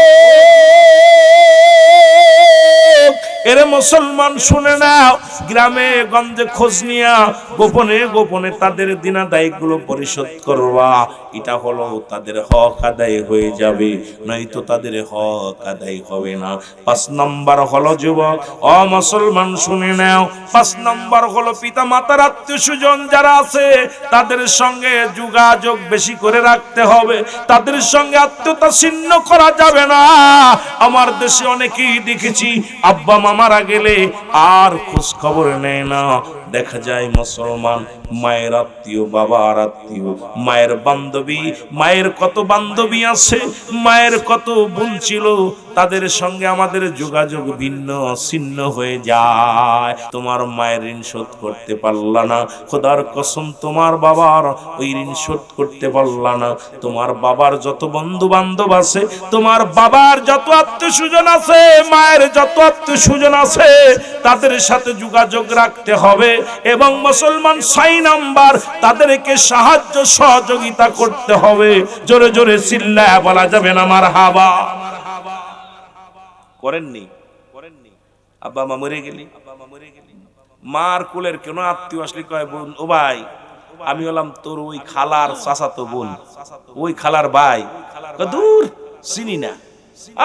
এরে মুসলমান শুনে নাও, গ্রামে গঞ্জে খোঁজ নিয়া গোপনে গোপনে তাদের দিনাদায়ী গুলো পরিশোধ করবা। এটা হলো তাদের হক আদায় হয়ে যাবে, নয়তো তাদের হক আদায় হবে না। 5 নাম্বার হলো যুবক ও মুসলমান শুনে নাও, 5 নাম্বার হলো পিতা মাতার আত্মীয় স্বজন যারা আছে তাদের সঙ্গে যোগাযোগ বেশি করে রাখতে হবে, তাদের সঙ্গে আত্মীয়তা ছিন্ন করা যাবে না। আমার দেশে অনেকেই দেখেছি আব্বা মা মারা গেলে আর খোঁজ খবর নেয় না। দেখা যায় মুসলমান মায়ের আত্মীয়, বাবার আত্মীয়, মায়ের বান্ধবী, মায়ের কত বান্ধবী আছে, মায়ের কত বোন ছিল, তাদের সঙ্গে আমাদের যোগাযোগ ভিন্ন ছিন্ন হয়ে যায়। তোমার মায়ের ঋণ শোধ করতে পারলা না, খোদার কসম তোমার বাবার ওই ঋণ শোধ করতে পারলা না। তোমার বাবার যত বন্ধু বান্ধব আছে, তোমার বাবার যত আত্মীয় স্বজন আছে, মায়ের যত আত্মীয় স্বজন আছে, তাদের সাথে যোগাযোগ রাখতে হবে। এবং মুসলমান 6 নাম্বার তাদেরকে সাহায্য সহযোগিতা করতে হবে। জোরে জোরে চিল্লায়া বলা যাবে না মারহাবা। করেননি আব্বা মা মরে গেলি, মার কুলের কেন আত্মীয় আসলে কয় বোন, ও ভাই আমি হলাম তোর ওই খালার চাচাতো বোন, ওই খালার ভাই। দূর চিনি না,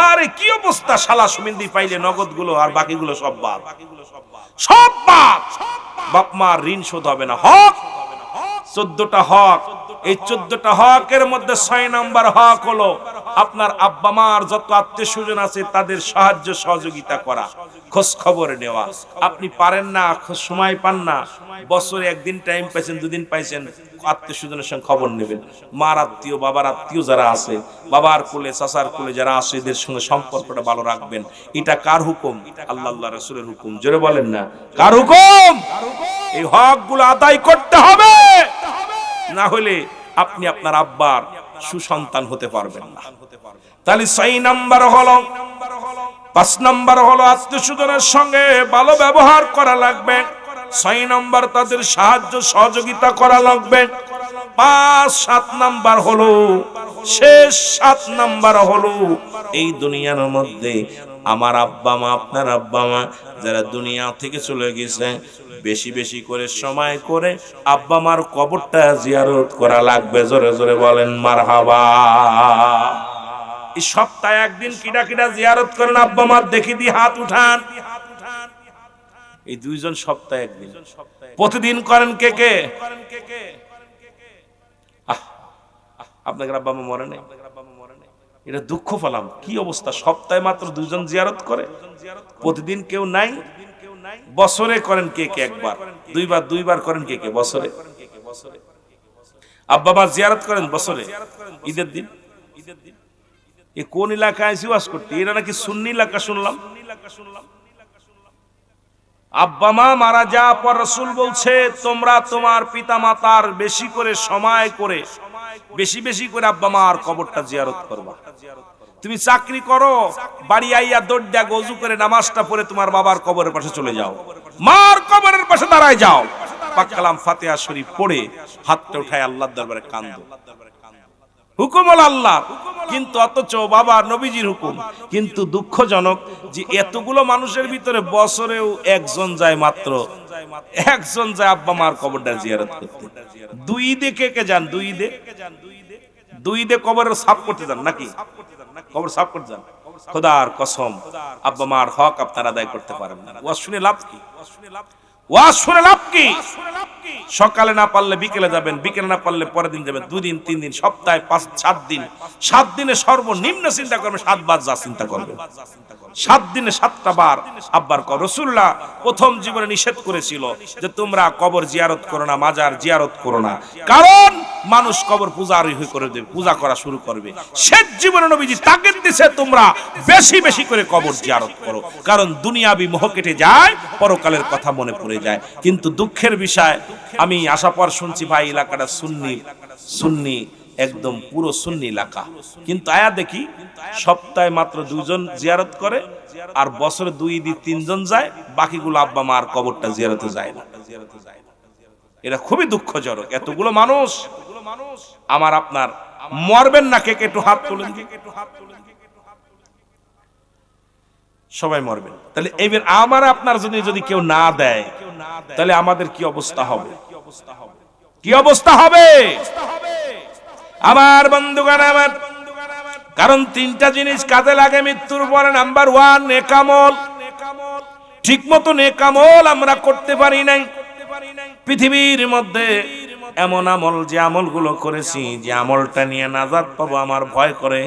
আরে কি অবস্থা, শালা সুমিন্দি পাইলে নগদ গুলো আর বাকিগুলো সব বাদ, সব বাদ। বাপ মার ঋণ শোধ হবে না। হক 14টা হক, এই 14টা হকের মধ্যে 6 নাম্বার হক হলো আপনার আব্বা মার যত আত্মীয় স্বজন আছে তাদের সাহায্য সহযোগিতা করা, খোঁজ খবর নেওয়া। আপনি পারেন না, সময় পান না, বছরে একদিন টাইম পাইছেন, দুদিন পাইছেন, আত্মীয় স্বজনের সঙ্গে খবর নেবেন। মার আত্মীয়, বাবার আত্মীয় যারা আছে, বাবার কোলে চাচার কোলে যারা আছে, এদের সঙ্গে সম্পর্কটা ভালো রাখবেন। এটা কার হুকুম? আল্লাহ রাসূলের হুকুম। জোরে বলেন না, কার হুকুম? এই হকগুলো আদায় করতে হবে, না হলে আপনি আপনার আব্বার সুসন্তান হতে পারবেন না। তাহলে 6 নাম্বার হলো, 5 নাম্বার হলো আত্মীয় স্বজনের সঙ্গে ভালো ব্যবহার করা লাগবে। 6 নাম্বার তাদের সাহায্য সহযোগিতা করা লাগবে। 5, 7 নাম্বার হলো, শেষ 7 নাম্বার হলো এই দুনিয়ার মধ্যে আমার আব্বা মা, আপনার আব্বা মা যারা দুনিয়া থেকে চলে গেছে, বেশি বেশি করে সময় করে আব্বা মার কবরটা জিয়ারত করা লাগবে। জোরে জোরে বলেন মারহাবা। এই সপ্তাহে একদিন কিডা কিডা জিয়ারত করেন আব্বা মার? দেখি দি হাত উঠান। এই দুইজন সপ্তাহে একদিন। প্রতিদিন করেন কে কে? আপনাদের আব্বা মা মরে নাই? এটা দুঃখ পেলাম। কি অবস্থা, সপ্তাহে মাত্র 2 জন জিয়ারত করে, প্রতিদিন কেউ নাই। বছরে করেন কে কে? একবার, দুইবার করেন কে কে? বছরে আব্বা মা জিয়ারত করেন বছরে ঈদের দিন। এ কোন এলাকায় ওয়াজ করতে? এরা নাকি সুন্নি এলাকা শুনলাম। আব্বা মা মারা যাওয়ার পর রাসূল বলছে তোমরা তোমার পিতা মাতার বেশি করে সময় করে, বেশি বেশি করে আব্বা মার কবরটা জিয়ারত করবা। তুমি চাকরি করো, বাড়ি আইয়া দৌড় দিয়া ওযু করে নামাজটা পড়ে তোমার বাবার কবরের পাশে চলে যাও, মার কবরের পাশে দাঁড়ায় যাও, পাক কালাম ফাতিহা শরীফ পড়ে হাতটা উঠায় আল্লাহর দরবারে কান্দো। হুকুম হলো আল্লাহ, কিন্তু অথচ বাবা নবীজির হুকুম। কিন্তু দুঃখজনক যে এতগুলো মানুষের ভিতরে বছরেও একজন যায়, মাত্র একজন যায় আব্বা মার কবরটা জিয়ারত করতে। 2 ঈদে কে কে যান? 2 ঈদে কবরের সাফ করতে যান নাকি? কবর সাফ করতে যান? খোদার কসম আব্বা মার হক আপনারা আদায় করতে পারেন না। ওয়াজ শুনে লাভ কি? ওয়াজ শুনে লাভ কি? সকালে না পারলে বিকেলে যাবেন, বিকেলে না পারলে পরের দিন যাবেন, 2 দিন 3 দিন, সপ্তাহে 5-7 দিন। 7 দিনে সর্বনিম্ন চিন্তা করবেন 7 বার যা চিন্তা করবেন। 7 দিনে 7টা বার আব্বার কবর। রাসূলুল্লাহ প্রথম জীবনে নিষেধ করেছিল যে তোমরা কবর জিয়ারত করো না, মাজার জিয়ারত করো না, কারণ মানুষ কবর পূজারি হয়ে করে দেবে, পূজা করা শুরু করবে। শেষ জীবনে নবীজি তাগিদ দিয়েছে তোমরা বেশি বেশি করে কবর জিয়ারত করো, কারণ দুনিয়াবি মোহ কেটে যায়, পরকালের কথা মনে পড়ে যায়। কিন্তু দুঃখের বিষয়, আমি আসার পর শুনছি ভাই এলাকাটা সুন্নি একদম পুরো সুন্নি এলাকা, কিন্তু আয়া দেখি সপ্তাহে মাত্র 2 জন জিয়ারত করে, আর বছরে 2 ঈদে 3 জন যায়, বাকিগুলো আব্বা মার কবরটা জিয়ারতে যায় না। এটা খুবই দুঃখজনক। এতগুলো মানুষ আমার আপনার মরবেন না, কে কে একটু হাত তোলেন। সবাই মরবেন। তাহলে এবার আমার আপনার যদি কেউ না দেয়, তাহলে আমাদের কি অবস্থা হবে? কি অবস্থা হবে আমার বন্ধুগণ আমার? কারণ 3টা জিনিস কাজে লাগে মৃত্যুর পরে। নাম্বার 1 নেকামল। ঠিক মতো নেকামল আমরা করতে পারি নাই। পৃথিবীর মধ্যে এমন আমল, যে আমলগুলো করেছি, যে আমলটা নিয়ে নাজাত পাবো আমার ভয় করে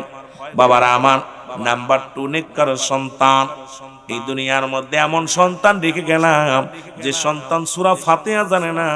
বাবারা আমার। নাম্বার 2 নেককার সন্তান। এই দুনিয়ার মধ্যে এমন সন্তান রেখে গেলাম যে সন্তান সূরা ফাতিহা জানে না,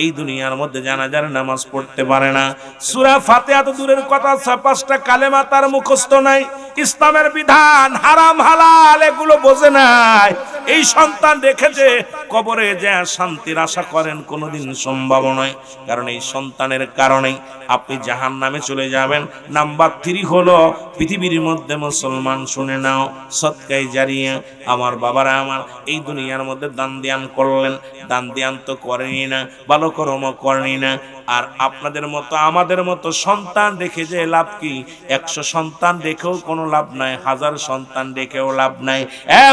এই দুনিয়ার মধ্যে জানাজার নামাজ পড়তে পারে না, সূরা ফাতিহা তো দূরের কথা, 5টা কালেমা তার মুখস্থ নাই, ইসলামের বিধান হারাম হালাল এগুলো বোঝে নাই। এই সন্তান রেখেছে, কবরে যে শান্তির আশা করেন কোনোদিন সম্ভব নয়, কারণ এই সন্তানের কারণেই আপনি জাহান্নামে চলে যাবেন। নাম্বার 3 হলো পৃথিবীর মধ্যে মুসলমান শুনে নাও, সদকায়ে জারিয়া। আমার বাবারা আমার এই দুনিয়ার মধ্যে দান ধ্যান করলেন, দান ধ্যান তো করেনি না, ভালো কর্ম করেনি না। আর আপনাদের মতো আমাদের মতো সন্তান রেখে যে লাভ কি? 100 সন্তান রেখেও কোনো লাভ নাই, 1000 সন্তান রেখেও লাভ নাই।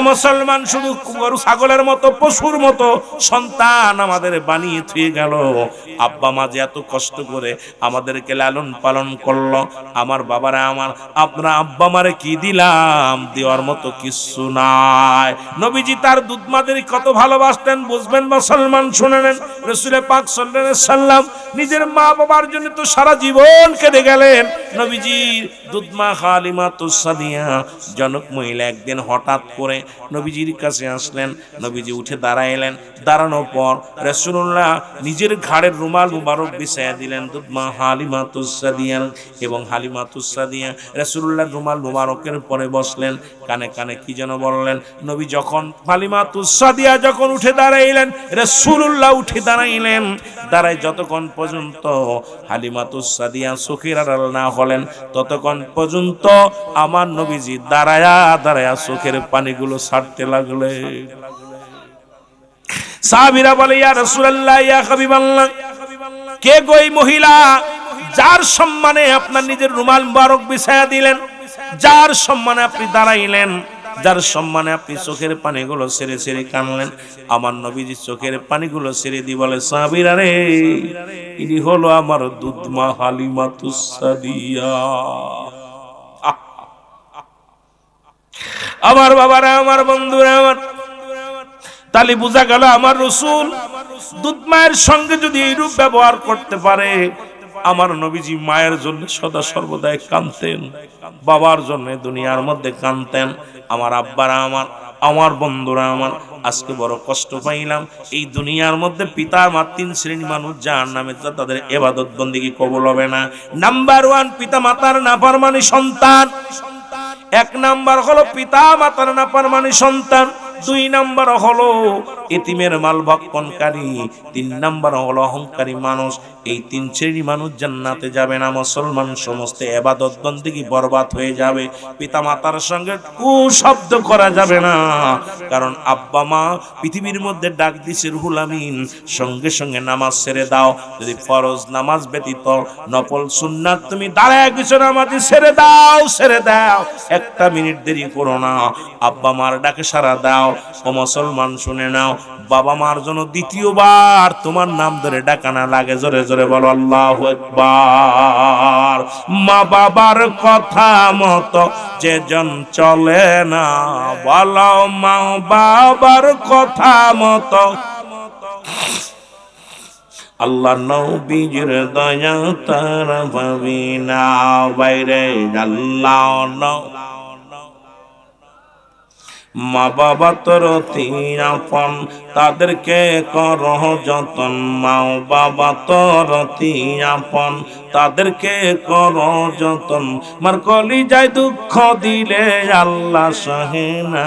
মুসলমান শুধু গরু ছাগলের মতো পশুর মতো সন্তান আমাদের বানিয়ে থুয়ে গেল। আব্বা মা যে এত কষ্ট করে আমাদেরকে লালন পালন করলো, আমার বাবারা আমার, আপনারা আব্বা মারে কি দিলাম, দেওয়ার মতো কিছু নাই। নবীজি তার দুধ মাদের কত ভালোবাসতেন বুঝবেন মুসলমান, শুনে নেন। রাসূল পাক সাল্লাল্লাহু আলাইহি সাল্লাম নিজের মা বাবার জন্য তো সারা জীবন কেঁদে গেলেন। নবীজির দুধ মা হালিমাতুস সাদিয়া জনক মহিলা একদিন হঠাৎ করে নবীজির কাছে আসলেন। নবীজি উঠে দাঁড়াইলেন, দাঁড়ানোর পর রাসূলুল্লাহ নিজের ঘাড়ের রুমাল মুবারক বিছায়া দিলেন দুধ মা হালিমাতুস সাদিয়া, এবং হালিমাতুস সাদিয়া রাসূলুল্লাহর রুমাল মুবারকের পরে বসলেন। কানে কানে কি যেন বললেন। নবী যখন হালিমাতুস সাদিয়া যখন উঠে দাঁড়াইলেন, রাসূলুল্লাহ উঠে দাঁড়াইলেন। দাঁড়ায় যতক্ষণ পর্যন্ত হালিমাতুস সাদিয়া চোখের আড়াল না হলেন, ততক্ষণ পর্যন্ত আমার নবীজি দাঁড়ায়া দাঁড়ায়া চোখের পানিগুলো ছাড়তে লাগলেন। সাহাবীরা বলে, ইয়া রাসূলুল্লাহ, ইয়া হাবিবাল্লাহ, কে গো এই মহিলা যার সম্মানে আপনার নিজের রুমাল মুবারক বিছায়া দিলেন, যার সম্মানে আপনি দাঁড়াইলেন, যার সম্মানে আপনি চোখের পানিগুলো ছেড়ে ছেড়ে কানলেন? আমার নবীজি চোখের পানিগুলো ছেড়ে দিয়ে বলে, সাহাবীরা রে, ইনি হলো আমার দুধ মা হালিমাতুস সাদিয়া। আমার বাবারা, আমার বন্ধুরা আমার, তালি বোঝা গেল আমার রাসূল দুধ মায়ের সঙ্গে যদি এইরূপ ব্যবহার করতে পারে, আমার নবীজি মায়ের জন্য সদা সর্বদাই কাঁদতেন, বাবার জন্য দুনিয়ার মধ্যে কাঁদতেন। আমার আব্বারা আমার, আমার বন্ধুরা আমার, আজকে বড় কষ্ট পাইলাম। এই দুনিয়ার মধ্যে পিতা মা তিন শ্রেণী মানুষ জাহান্নামে, তাদের ইবাদত বন্দেগী কবুল হবে না। নাম্বার 1, পিতা মাতার নাফরমানি সন্তান। 1 নাম্বার হলো পিতা মাতার নাফরমানি সন্তান। 2 নাম্বার হলো এতিমের মাল ভক্ষণকারী। 3 নাম্বার হলো অহংকারী মানুষ। এই 3 শ্রেণী মানুষ জান্নাতে যাবে না। মুসলমান সমস্ত ইবাদত বন্দেগী বরবাদ হয়ে যাবে। পিতা মাতার সঙ্গে কুশব্দ করা যাবে না, কারণ আব্বা মা পৃথিবীর মধ্যে ডাক দিছে রুহুল আমিন, সঙ্গে সঙ্গে নামাজ ছেড়ে দাও। যদি ফরজ নামাজ ব্যতীত নফল সুন্নাত তুমি দাঁড়ায় কিছু নামাজ ছেড়ে দাও, ছেড়ে দাও, 1 মিনিট দেরি করো না, আব্বা মার ডাকে সাড়া দাও। ও মুসলমান শুনে নাও, বাবা মার জন্য দ্বিতীয়বার তোমার নাম ধরে ডাকা না লাগে, জোরে জোরে বলো আল্লাহু আকবার। মা বাবার কথা মতো যে জন চলে না, বলো মা বাবার কথা মতো আল্লাহ নবীর দয়া তারা পাবি না। বাইরে আল্লাহ মা বাবা তোর আপন, তাদেরকে কর যতন। মা বাবা তোর আপন, তাদেরকে কর যতন। মার কলিজায় দুঃখ দিলে আল্লাহ সহে না,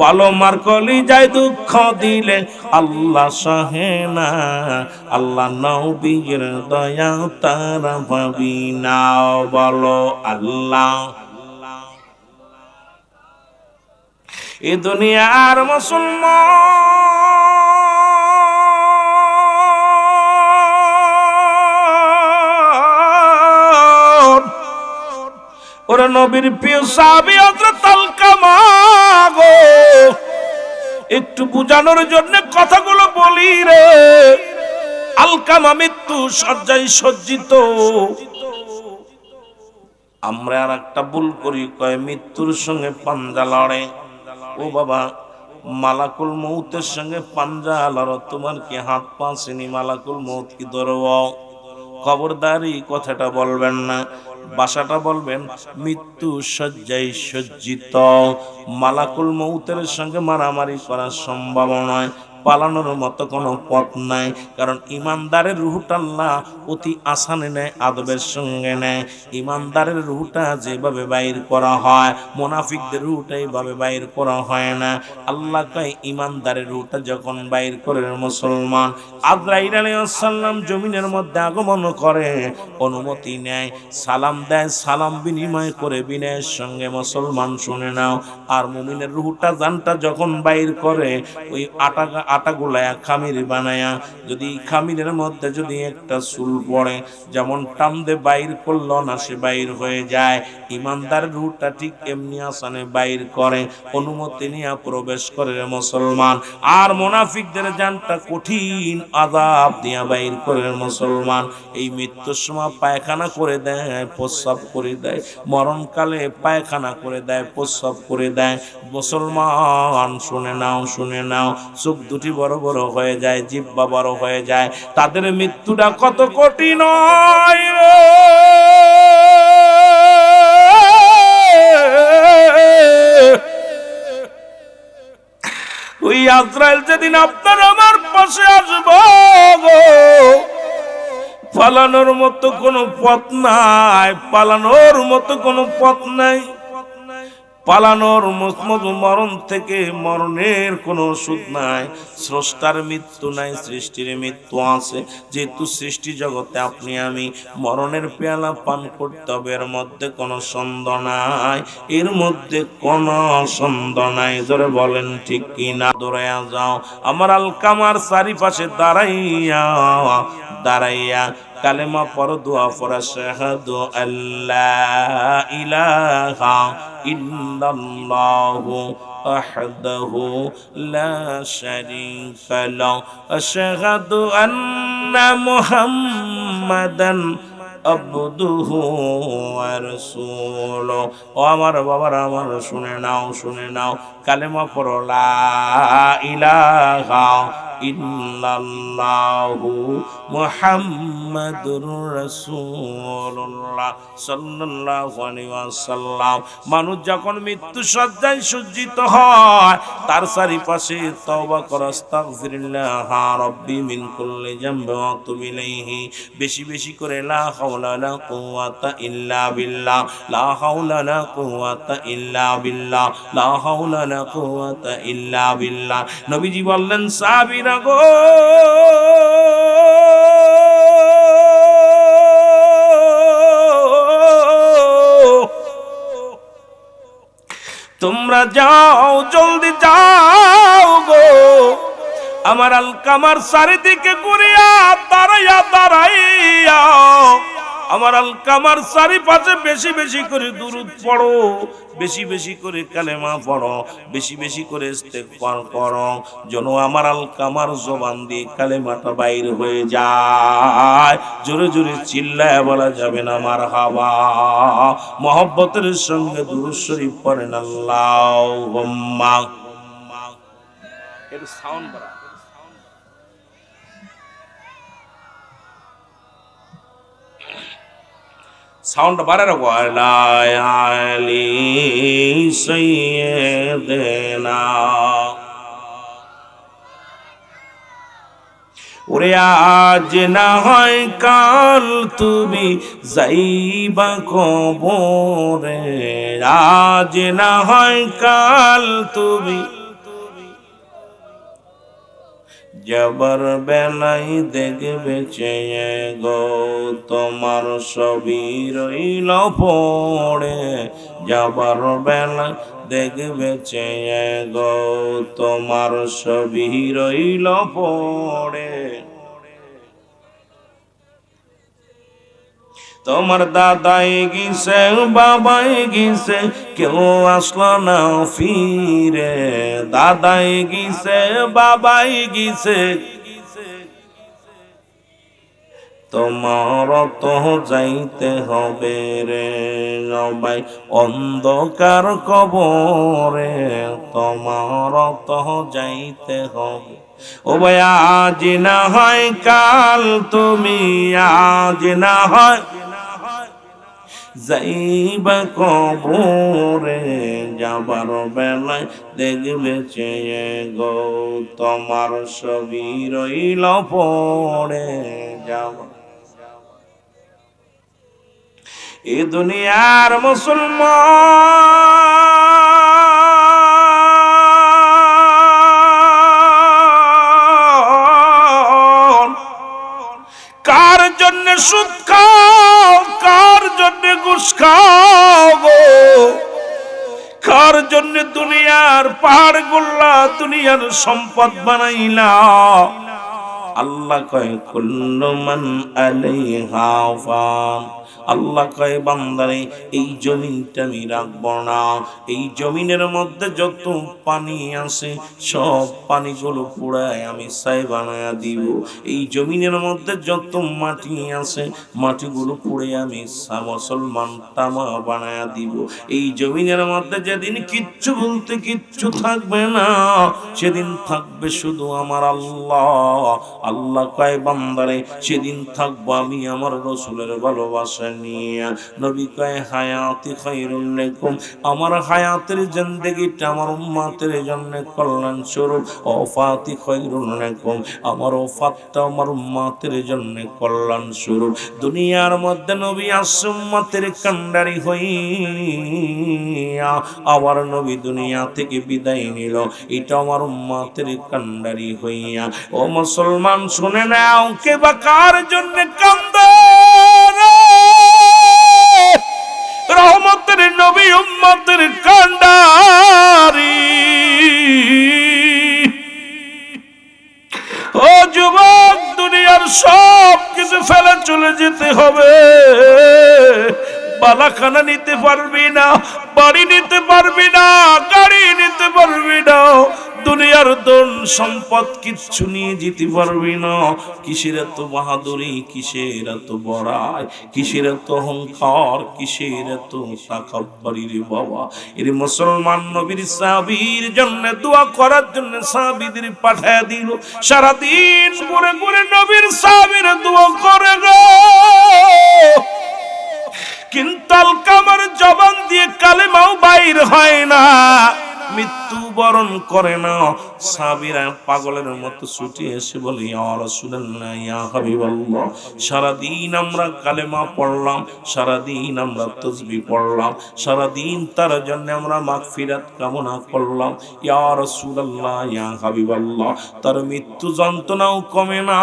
বলো মার কলিজায় দুঃখ দিলে আল্লাহ সহে না। আল্লাহ নবীর দয়া তারা পাবি না, বলো আল্লাহ। এ দুনিয়ার মুসলমান, ওরা নবীর প্রিয় সাহাবী হযরত আলকামা গো, একটু বুঝানোর জন্য কথাগুলো বলি রে। আলকামা মৃত্যু শয্যায় সজ্জিত। আমরা আর একটা ভুল করি, কয় মৃত্যুর সঙ্গে পাঞ্জা লড়ে। ও বাবা, মালাকুল মউতের সঙ্গে পাঞ্জা লড়ো, তোমার কি হাত পা চিনি মালাকুল মউত কি ধরব? খবরদারি কথাটা বলবেন না, ভাষাটা বলবেন মৃত্যু শয্যায় সজ্জিত। মালাকুল মউতের সঙ্গে মারামারি করা সম্ভব নয়, পালানোর মতো কোনো পথ নাই। কারণ ইমানদারের রূহটা আল্লাহ অতি আসানে নেয়, আদবের সঙ্গে নেয়। ইমানদারের রূহটা যেভাবে বাইর করা হয়, মুনাফিকদের রূহটা এইভাবে বাইর করা হয় না। আল্লাহ কয় ইমানদারের রূহটা যখন বাইর করে মুসলমান, আজরাইল আলাইহিস সালাম জমিনের মধ্যে আগমন করে, অনুমতি নেয়, সালাম দেয়, সালাম বিনিময় করে বিনয়ের সঙ্গে মুসলমান শুনে নাও। আর মুমিনের রূহটা জানটা যখন বাইর করে, ওই আটা গুলায়া খামির বানায়া যদি খামিরের মধ্যে যদি একটা চুল পড়ে, যেমন টামদে বাইর করলো না সে বাইর হয়ে যায়, ইমানদার রূহটা ঠিক এমনি আসানে বাইর করে, অনুমতি নিয়ে প্রবেশ করে মুসলমান। আর মুনাফিকদের জানটা কঠিন আযাব দিয়া বাইর করে মুসলমান। এই মৃত্যুর সময় পায়খানা করে দেয়, প্রস্রাব করে দেয়, মরণকালে পায়খানা করে দেয়, প্রস্রাব করে দেয়। মুসলমান শুনে নাও, শুনে নাও, চোখ দুটি বড় বড় হয়ে যায়, জিহ্বা বড় হয়ে যায়। তাদের মৃত্যুটা কত কঠিন হয় রে। ওই আজরাইল যেদিন আপনার আমার পাশে আসবো গো, পালানোর মতো কোনো পথ নাই, পালানোর মতো কোনো পথ নাই, পালানোর মতো মরণ থেকে মরণের কোনো ওষুধ নাই। স্রষ্টার মৃত্যু নাই, সৃষ্টির মৃত্যু আছে। যেহেতু সৃষ্টি জগতে আপনি আমি মরণের পেয়ালা পান করতে হবে, এর মধ্যে কোনো সন্দেহ নাই, এর মধ্যে কোনো সন্দেহ নাই। জোরে বলেন ঠিক কি না? দৌড়াইয়া যাও, আমার আলকামার চারিপাশে দাঁড়াইয়া দাঁড়াইয়া কালেমা পড়ো, দোয়া পড়া, শাহাদু আল্লাহ ইলাহা ইল্লাল্লাহু ওয়াহদাহু লা শারীকা লাহু, আশহাদু আন্না মুহাম্মাদান আবদুহু ওয়া রাসূলুহু। ও আমার বাবারা, আমার শুনে নাও, শুনে নাও, কালেমা পড়ো, লা ইলাহা ইল্লাল্লাহু মুহাম্মাদুর রাসূলুল্লাহ সাল্লাল্লাহু আলাইহি ওয়াসাল্লাম। মানুষ যখন মৃত্যু সজ্জায় সজ্জিত হয়, তার চারিপাশে তওবা কর, আস্তাগফিরুল্লাহ রাব্বি মিন কুল্লি যামবি ওয়া আতুবু ইলাইহি, বেশি বেশি করে লা হাওলা লা কুওয়াতা ইল্লা বিল্লাহ, লা হাওলা লা কুওয়াতা ইল্লা বিল্লাহ, লা হাওলা লা কুওয়াতা ইল্লা বিল্লাহ। নবীজি বললেন, সাহাবীরা গো, তোমরা যাও, জলদি যাও গো, আমার আলকামার চারিদিকে ঘুরিয়া দাঁড়াইয়া দাঁড়াইয়া আমার আলকামার চারিপাশে বেশি বেশি করে দুরূদ পড়ো, বেশি বেশি করে কালেমা পড়ো, বেশি বেশি করে ইস্তেগফার করো, যেন আমার আলকামার জবান দিয়ে কালেমাটা বাইর হয়ে যায়। জোরে জোরে চিল্লায় বলা যাবে না মারহাবা। মহব্বতের সঙ্গে দুরূদ শরীফ পড়েন, আল্লাহুম্মা। এর সাউন্ড বাড়া, সাউন্ড বাড়া রাখো। আলী সাইয়্যিদিনা, ওরে আজ না হয় কাল তুমি যাইবা কবরে, আজ না হয় কাল তুমি যাবার বেলাই দেখবে চেয়ে গো, তোমার ছবি রইল পড়ে, যাবার বেলায় দেখবে চেয়ে গো, তোমার ছবি রইল পড়ে। তোমার দাদাই গিয়েছে, বাবাই গিয়েছে, কেউ আসলো না ফিরে, দাদাই গিয়েছে, বাবাই গিয়েছে, তোমার তো যাইতে হবে রে সবাই অন্ধকার কবরে, তোমার তো যাইতে হবে। ও ভাই আজ না হয় কাল তুমি, আজ না হয় যাইবা কবরে, যাবার বেলায় দেখবে চেয়ে গো, তোমার ছবি রইল পড়ে যাবা। এ দুনিয়ার মুসলমান কার জন্য সুদ খাও, কার জন্য ঘুষ খাও গো, কার জন্য দুনিয়ার পাহাড় গুল্লা দুনিয়ার সম্পদ বানাইলা? আল্লাহ কয় কুল্লু মান আলাইহা ফান। আল্লাহ কয় বান্দারে এই জমিনটা আমি রাখবো না, এই জমিনের মধ্যে যত পানি আছে সব পানিগুলো পুরায় আমি ছাই বানায়া দিব। এই জমিনের মধ্যে যত মাটি আছে মাটিগুলো পুড়ে আমি মুসলমান তামা বানায়া দিব। এই জমিনের মধ্যে যেদিন কিচ্ছু বলতে কিচ্ছু থাকবে না, সেদিন থাকবে শুধু আমার আল্লাহ। আল্লাহ কয় বান্দারে সেদিন থাকবো আমি আমার রাসূলের ভালোবাসা নিয়ে। নবী কয় হায়াতি খায়রুল লাকুম, আমার হায়াতের জিন্দেগিটা আমার উম্মতের জন্য কল্যাণ স্বরূপ। ওফাতি খায়রুল লাকুম, আমার ওফাতটা আমার উম্মতের জন্য কল্যাণ স্বরূপ। দুনিয়ার মধ্যে নবী আসছে উম্মতের কান্ডারি হইয়া, আবার নবী দুনিয়া থেকে বিদায় নিল, এটা আমার উম্মতের কান্ডারি হইয়া। ও মুসলমান শুনে নাও, কে বা কার জন্য কান্দে? রহমতের নবী উম্মতের কান্ডারি। ও যুবক, দুনিয়ার সব কিছু ফেলে চলে যেতে হবে। বালাখানা নিতে পারবি না, বাড়ি নিতে পারবি না, গাড়ি নিতে পারবি না, দুনিয়ার ধন সম্পদ কিচ্ছু নিয়ে যেতে পারবি না। কিসের এত বাহাদুরি, কিসের এত বড়াই, কিসের এত অহংকার, কিসের এত তাকাব্বুরি রে বাবা। এর মুসলমান নবীর সাহাবীর জন্য দোয়া করার জন্য সাহাবীদের পাঠায় দিল। সারাদিন ঘুরে ঘুরে নবীর সাহাবীরা দোয়া করে গো, কিন্তু আলকামার জবান দিয়ে কালেমাও বাইর হয় না, মৃত্যু বরণ করে না। সাহাবীরা পাগলের মতো ছুটে এসে বলে, ইয়া রাসূলুল্লাহ, ইয়া হাবিবাল্লাহ, সারাদিন আমরা কালেমা পড়লাম, সারাদিন আমরা তাসবিহ পড়লাম, সারাদিন তার জন্য আমরা মাগফিরাত কামনা করলাম। ইয়া রাসূলুল্লাহ, ইয়া হাবিবাল্লাহ, তার মৃত্যু যন্ত্রণাও কমে না।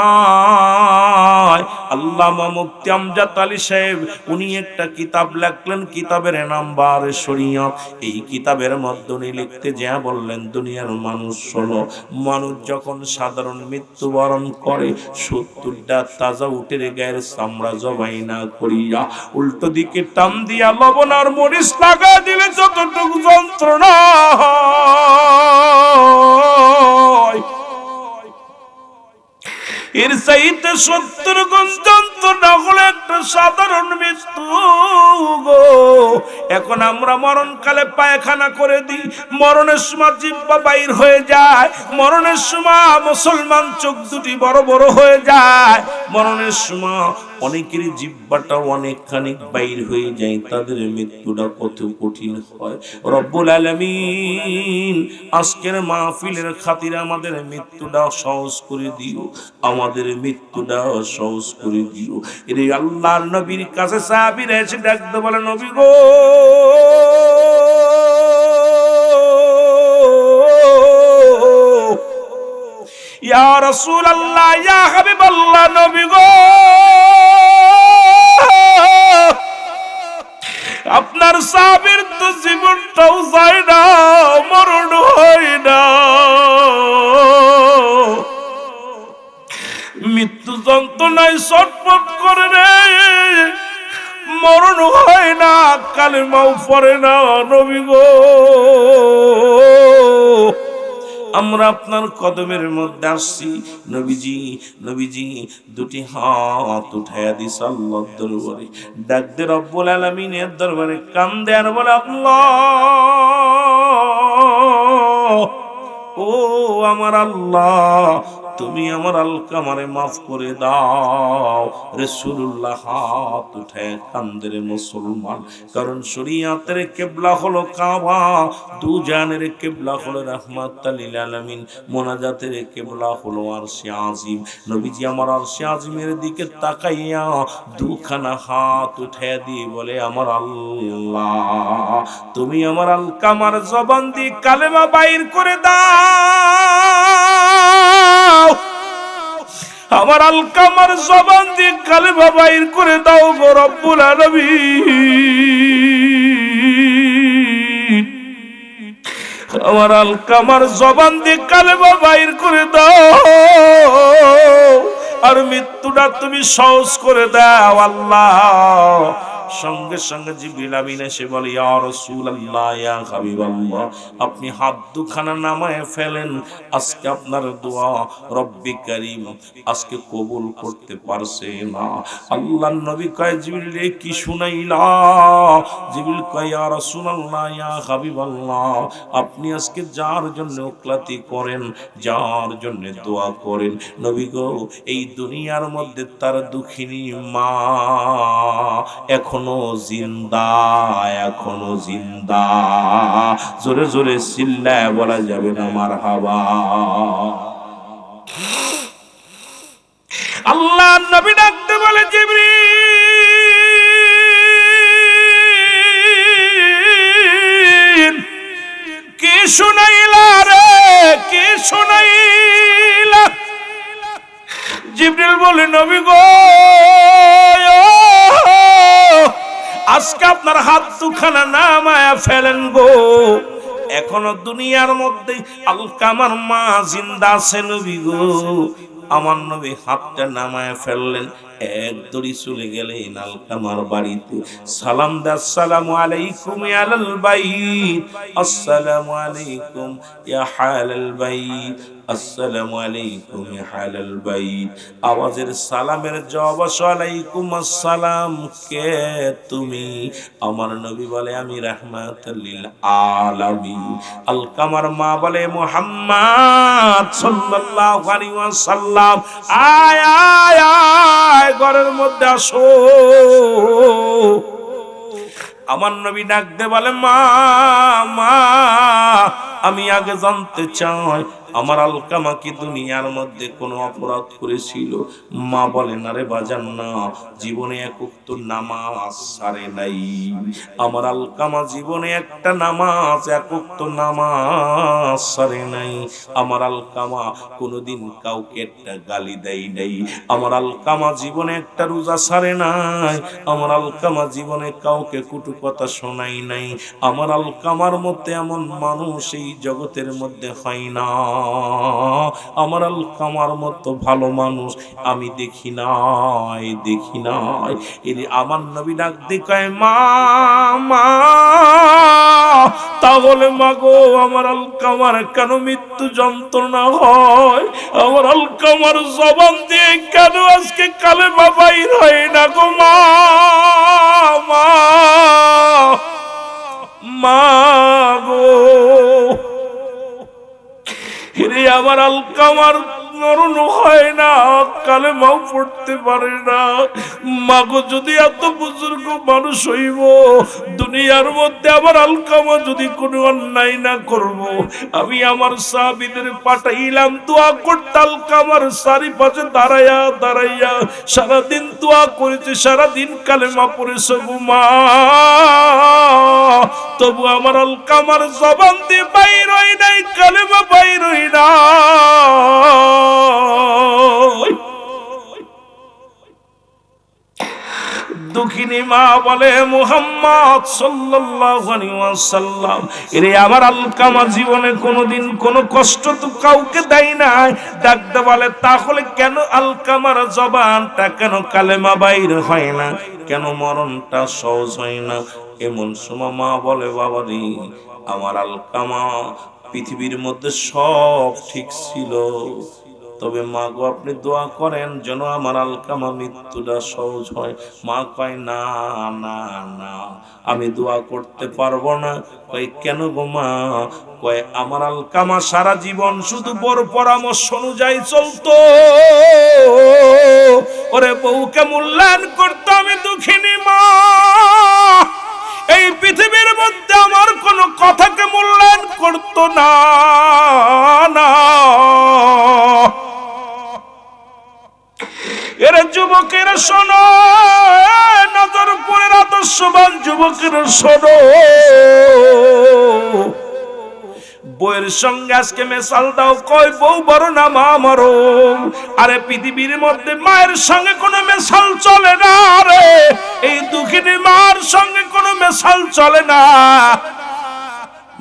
আল্লামা মুফতি আমজাদ আলী সাহেব উনি একটা কিতাব লিখলেন, কিতাবের নাম বারে শরীয়ত। এই কিতাবের মধ্যে উনি লিখতে যা বললেন, দুনিয়ার মানুষ শোনো, মানুষ যখন সাধারণ মৃত্যুবরণ করে 70টা তাজা উটের গায়ের চামড়া জবাই না করিয়া উল্টো দিকে টান দিয়া লবণ আর মরিচ লাগা দিলে যতটুকু যন্ত্রণা হয়, এর চাইতে 70 গুণ যন্ত্রণা হলো একটা সাধারণ মৃত্যু গো। এখন আমরা মরণকালে পায়খানা করে দিই, মরণের সময় জিহ্বা বাইর হয়ে যায়, মরণের সময় মুসলমান চোখ দুটি বড় বড় হয়ে যায়, মরণের সময় অনেকের জিহ্বাটা অনেকখানি বাইর হয়ে যায়, তাদের মৃত্যুটা কত কঠিন হয়। রব্বুল আলামিন আজকের মাহফিলের খাতিরে আমাদের মৃত্যুটা সহজ করে দিও, আমাদের মৃত্যুটা সহজ করে দিও। এর আল্লাহর নবীর কাছে সাহাবীরা এসে ডাকতে বলে, নবী গো, ইয়া রাসূলুল্লাহ, ইয়া হাবিবাল্লাহ, নবী গো, আপনার সাহাবীর তো জীবনটাও যায় না, মরণ হয় না, মৃত্যু যন্ত্রণায় ছটফট করে রে, মরণ হয় না, কালেমাও পড়ে না, নবী গো, আমরা আপনার কদমের মধ্যে আসছি। নবীজি, নবীজি দুটি হাত উঠাইয়া দিছে আল্লাহর দরবারে, ডাক দে রব্বুল আলামিনের দরবারে, কান্দে আর বলে, আল্লাহ, ও আমার আল্লাহ, তুমি আমার আলকামারে মাফ করে দাও। রাসূলুল্লাহ হাত উঠায় কান্দে রে মুসলমান, কারণ শরীয়তের কিবলা হলো কাবা, দুজানের কিবলা হলো রাহমাতুল লিল আলামিন, মুনাজাতের কিবলা হলো আরশে আজিম। নবীজি আমার আরশে আজিমের দিকে তাকাইয়া দুখানা হাত উঠায় দিয়ে বলে, আমার আল্লাহ, তুমি আমার আলকামার জবান দিয়ে কালেমা বাইর করে দাও, আমার আলকামার জবান দিয়ে কালেমা বাইর করে দাও গো রব্বুল আলামিন। আমার আলকামার জবান দিয়ে কালেমা বাইর করে দাও, আর মৃত্যুটা তুমি সহজ করে দাও আল্লাহ। সঙ্গে সঙ্গে জিবরিল আমিন এসে বলে, ইয়া রাসূলুল্লাহ, ইয়া হাবিবাল্লাহ, আপনি হাত দুখানা নামায়ে ফেলেন, আজকে আপনার দোয়া রব্বি কারীম আজকে কবুল করতে পারছে না। আল্লাহর নবী কয়, জিবরিল কি শুনাইলা? জিবরিল কয়, ইয়া রাসূলুল্লাহ, ইয়া হাবিবাল্লাহ, আপনি আজকে যার জন্য ওকলাতি করেন, যার জন্য দোয়া করেন, নবী গো, এই দুনিয়ার মধ্যে তার দুঃখিনী মা এখনো জিন্দা, এখনো জিন্দা। জোরে জোরে চিল্লায় বলা যাবে না মারহাবা। আল্লাহ নবী ডাকতে বলে, জিবরিল কি শুনাইলা রে, কি শুনাইলা? জিবরিল বলে, নবী গো, আজকে আপনার হাত দুখানা নামায়া ফেলেন গো, এখনো দুনিয়ার মধ্যে আলকামার মা জিন্দা আছে নবী গো। আমার নবী হাতটা নামায়া ফেললেন, এক দড়ি চলে গেলেন আলকামার বাড়িতে, সালাম দা, আসসালামু আলাইকুম ইয়া আহলাল বাইত, আসসালামু আলাইকুম ইয়া আহলাল বাইত, আসসালামু আলাইকুম ইয়া আহলাল বাইত। আওয়াজের সালামের জবাব, ওয়ালাইকুম আসসালাম, কে তুমি? আমার নবী বলে, আমি রাহমাতুল লিল আলামিন। আলকামার মা বলে, মুহাম্মদ সাল্লাল্লাহু আলাইহি ওয়াসাল্লাম, আয় আয় আয়, ঘরের মধ্যে আসো। আমার নবী ডাক দে বলে, মা মা, আমি আগে জানতে চাই আমার আলকামা কি দুনিয়ার মধ্যে কোনো অপরাধ করেছিল? মা বলে, না রে বাজান, না, জীবনে এক ওয়াক্ত নামাজ ছাড়ে নাই। আমার আলকামা জীবনে একটা নামাজ, এক ওয়াক্ত নামাজ ছাড়ে নাই। আমার আলকামা কোনোদিন কাউকে একটা গালি দেয় নাই। আমার আলকামা জীবনে একটা রোজা ছাড়ে নাই। আমার আলকামা জীবনে কাউকে কটু কথা শোনাই নাই। আমার আলকামার মধ্যে এমন মানুষ এই জগতের মধ্যে হয় না। আমার আলকামার মতো ভালো মানুষ আমি দেখি নাই, দেখি নাই। এর আমার নবী ডাক দেখায়, মা মা, তাহলে মাগো, আমার আলকামার কেন মৃত্যু যন্ত্রণা হয়? আমার আলকামার জবান দিয়ে কেন আজকে কালেমা বাইর হয় না গো মা, মা মা গো। হিরে আমার আলকামার মরণ হয় না, কালেমাও পড়তে পারে না। মাগো, যদি এত বুজুর্গ মানুষ হইব, দুনিয়ার মধ্যে আমার আলকামা যদি কোনো অন্যায় না করব, আমি আমার সাহাবীদের পাঠাইলাম দোয়া করতে, আলকামার চারিপাশে দাঁড়াইয়া দাঁড়াইয়া সারাদিন দোয়া করেছে, সারাদিন কালেমা পড়েছে গো মা, তবু আমার আলকামার জবান দিয়ে বাইর হয় নাই, কালেমা বাইর হয় না। দুঃখিনী মা বলে, মুহাম্মদ সাল্লাল্লাহু আলাইহি ওয়াসাল্লাম, এরে আমার আলকামা জীবনে কোনোদিন কোনো কষ্ট তো কাউকে দেয় নাই। ডাকতে বলে, তাহলে কেন আলকামার জবানটা, কেন কালেমা বাইর হয় না, কেন মরণটা সহজ হয় না? এমন সময় মা বলে, বাবা রে, আমার আলকামা পৃথিবীর মধ্যে সব ঠিক ছিল, তবে মা গো, আপনি দোয়া করেন যেন আমার আলকামা মৃত্যুটা সহজ হয়। মা কয়, না না না, আমি দোয়া করতে পারবো না। কয়, কেন গো মা? কয়, আমার আলকামা সারা জীবন শুধু বড় পরামর্শ অনুযায়ী চলতো, ওরে বউকে মূল্যায়ন করতো। আমি দুঃখিনী মা, এই পৃথিবীর মধ্যে আমার কোনো কথাকে মূল্যায়ন করতো না, না। এরা যুবকেরা শোনো, নজর পড়ে আদর্শবান যুবকেরা শোনো, বউয়ের সঙ্গে আজকে মেশাল দাও। কয়, বউ বড় না মা মারো। আরে পৃথিবীর মধ্যে মায়ের সঙ্গে কোনো মেশাল চলে না রে, এই দুঃখিনী মার সঙ্গে কোনো মেশাল চলে না।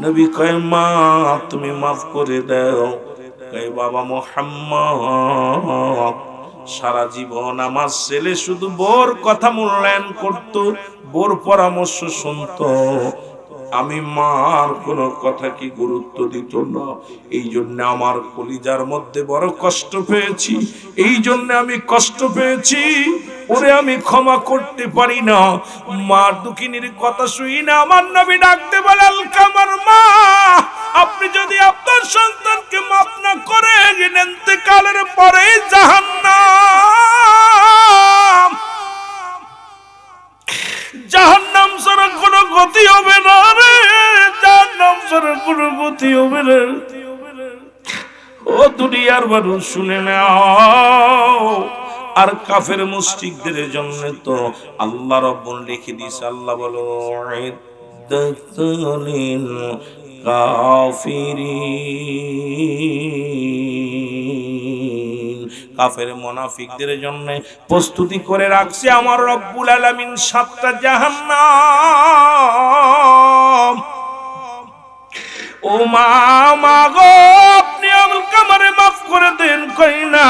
নবী কয় মা তুমি মাফ করে দাও। কয় বাবা মুহাম্মদ সারা জীবন আমার ছেলে শুধু বোর কথা মূল্যায়ন করত, বোর পরামর্শ শুনতো, আমি মার কোনো কথা কি গুরুত্ব দিত না। এই জন্য আমার কলিজার মধ্যে বড় কষ্ট পেয়েছি, এই জন্য আমি কষ্ট পেয়েছি, ওরে আমি ক্ষমা করতে পারি না। মার দুঃখিনীর কথা শুই না আমার নবী ডাকতে বলে আলকামার মা, আপনি যদি আপনার সন্তানকে মাফ না করে ইন্তেকালের পরে জাহান্নাম, জাহান্নাম ছাড়া কোনো গতি হবে না রে, জাহান্নাম ছাড়া কোনো গতি হবে না। ও দুনিয়ার মানুষ শুনে নাও, আর কাফের মুশরিকদের জন্য তো আল্লাহ রাব্বুল লিখে দিয়েছে। আল্লাহ বলো ইদ্দাতুলিল কাফিরিন, কাফের মুনাফিকদের জন্য প্রস্তুতি করে রাখছে আমার রব্বুল আলামিন 7টা জাহান্নাম। ও মা গো আপনি আবুল কামারে মাফ করে দেন। কই না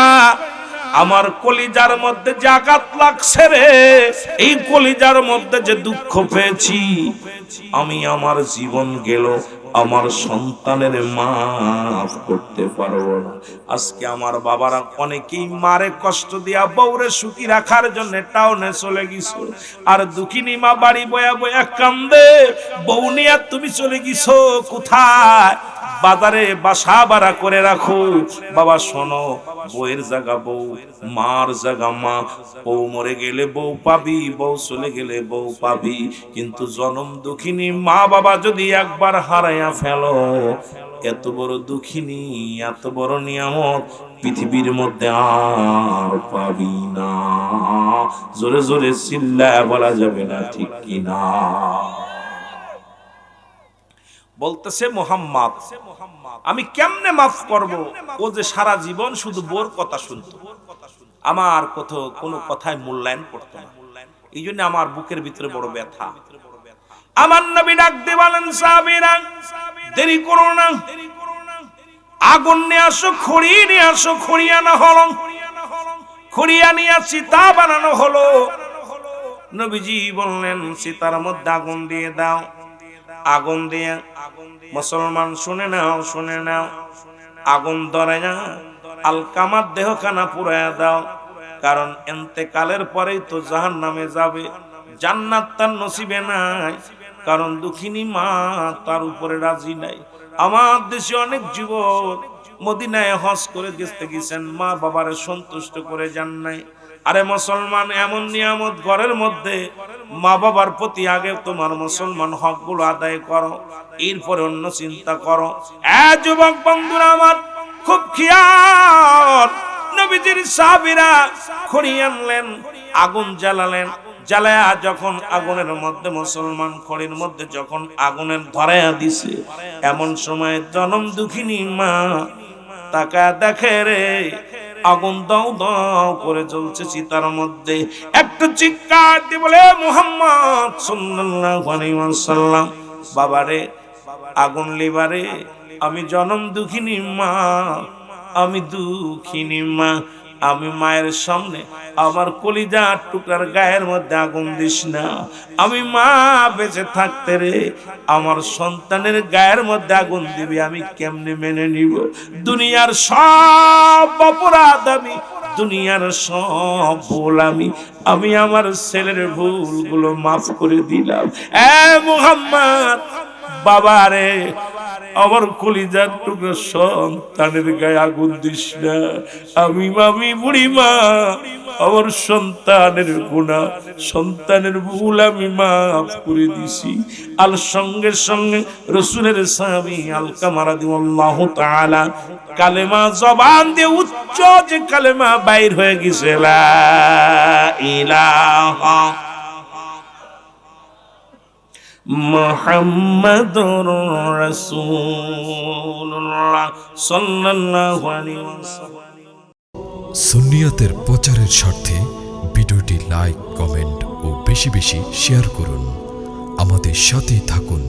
আমার কলিজার মধ্যে যে আঘাত লাগছে রে, এই কলিজার মধ্যে যে দুঃখ পেয়েছি, আমি আমার জীবন গেল আমার সন্তানের মাফ করতে পারবো না। আজকে আমার বাবারা অনেকেই মারে কষ্ট দিয়া বউরে সুখী রাখার জন্য টাউনে চলে গেছো, আর দুঃখিনী মা বাড়ি বয়া বয়া কান্দে, বউ নিয়ে তুমি চলে গেছো কোথায়? বাজারে বাসা ভাড়া করে রাখো। বাবা শোনো, বউয়ের জায়গা বউ, মার জায়গা মা। বউ মরে গেলে বউ পাবি, বউ চলে গেলে বউ পাবি, কিন্তু জনম দুঃখিনী মা বাবা যদি একবার হারাইয়া ফেলো, এত বড় দুঃখিনী এত বড় নিয়ামত পৃথিবীর মধ্যে আর পাবি না। জোরে জোরে চিল্লায়া বলা যাবে না, ঠিক কিনা? বলতেছে মুহাম্মদ আমি কেমনে মাফ করব? ও যে সারা জীবন শুধু বোর কথা শুনতো, আমার কোনো কথায় মূল্যায়ন করতো না, এই জন্য আমার বুকের ভিতরে বড় ব্যথা। আমার নবী ডাক দিয়ে বলেন সাহাবীরা দেরি করো না, আগুন নিয়ে আসো, খড়ি নিয়ে আসো। খড়ি আনা হলো, খড়ি আনিয়া চিতা বানানো হলো। নবীজি বললেন চিতার মধ্যে আগুন দিয়ে দাও। আগুন দিয়ে মুসলমান শুনে নাও, শুনে নাও, আগুন ধরে না, আলকামার দেহখানা পুরায়া দাও, কারণ ইন্তেকালের পরেই তো জাহান্নামে যাবে, জান্নাত তার নসিবে নাই, কারণ দুঃখিনী মা তার উপরে রাজি নাই। আমার দেশে অনেক যুবক মদিনায় হজ করে গেছেন, মা বাবারে সন্তুষ্ট করে যান নাই। আরে মুসলমান, এমন নিয়ামত ঘরের মধ্যে, মা বাবার প্রতি আগে তোমার মুসলমান হকগুলো আদায় করো, এরপরে অন্য চিন্তা করো। যুবক বন্ধুরা আমার খুব খেয়াল, নবীজির সাহাবীরা খড়ি আনলেন, আগুন জ্বালালেন, জ্বালায়া যখন আগুনের মধ্যে মুসলমান খড়ির মধ্যে যখন আগুনের ধরায়া দিছে, এমন সময় জনম দুঃখিনী মা তাকায় দেখে রে আগুন দাও দাও করে জ্বলছে চিতার মধ্যে। একটু চিৎকার দিয়ে বলে মুহাম্মদ সাল্লাল্লাহু আলাইহি ওয়াসাল্লাম, বাবারে আগুন লিবারে, আমি জনম দুঃখিনী মা, আমি দুঃখিনী মা, আমি মায়ের সামনে আমার কলিজার টুকরার গায়ের মধ্যে আগুন দিস না। আমি মা বেঁচে থাকতে রে আমার সন্তানের গায়ের মধ্যে আগুন দিবি, আমি কেমনে মেনে নিব? দুনিয়ার সব অপরাধ আমি, দুনিয়ার সব ভুল আমি আমার ছেলের ভুলগুলো মাফ করে দিলাম। মুহাম্মদ বাবারে, আমার কলিজার টুকরা সন্তানের গায়ে আগুন দিস না। আমি বুড়ি মা, আমার সন্তানের গুনাহ, সন্তানের ভুল আমি মাফ করে দিছি। আর সঙ্গে সঙ্গে রাসূলের সাহাবী আলকামা রাদিয়াল্লাহু তাআলা কালেমা জবান দিয়ে উচ্চ যে কালেমা বাইর হয়ে গেছে, লা ইলাহা মুহাম্মাদুর রাসূলুল্লাহ সাল্লাল্লাহু আলাইহি ওয়াসাল্লাম। সুন্নিয়তের প্রচারের স্বার্থে ভিডিওটি লাইক, কমেন্ট ও বেশি বেশি শেয়ার করুন। আমাদের সাথে থাকুন।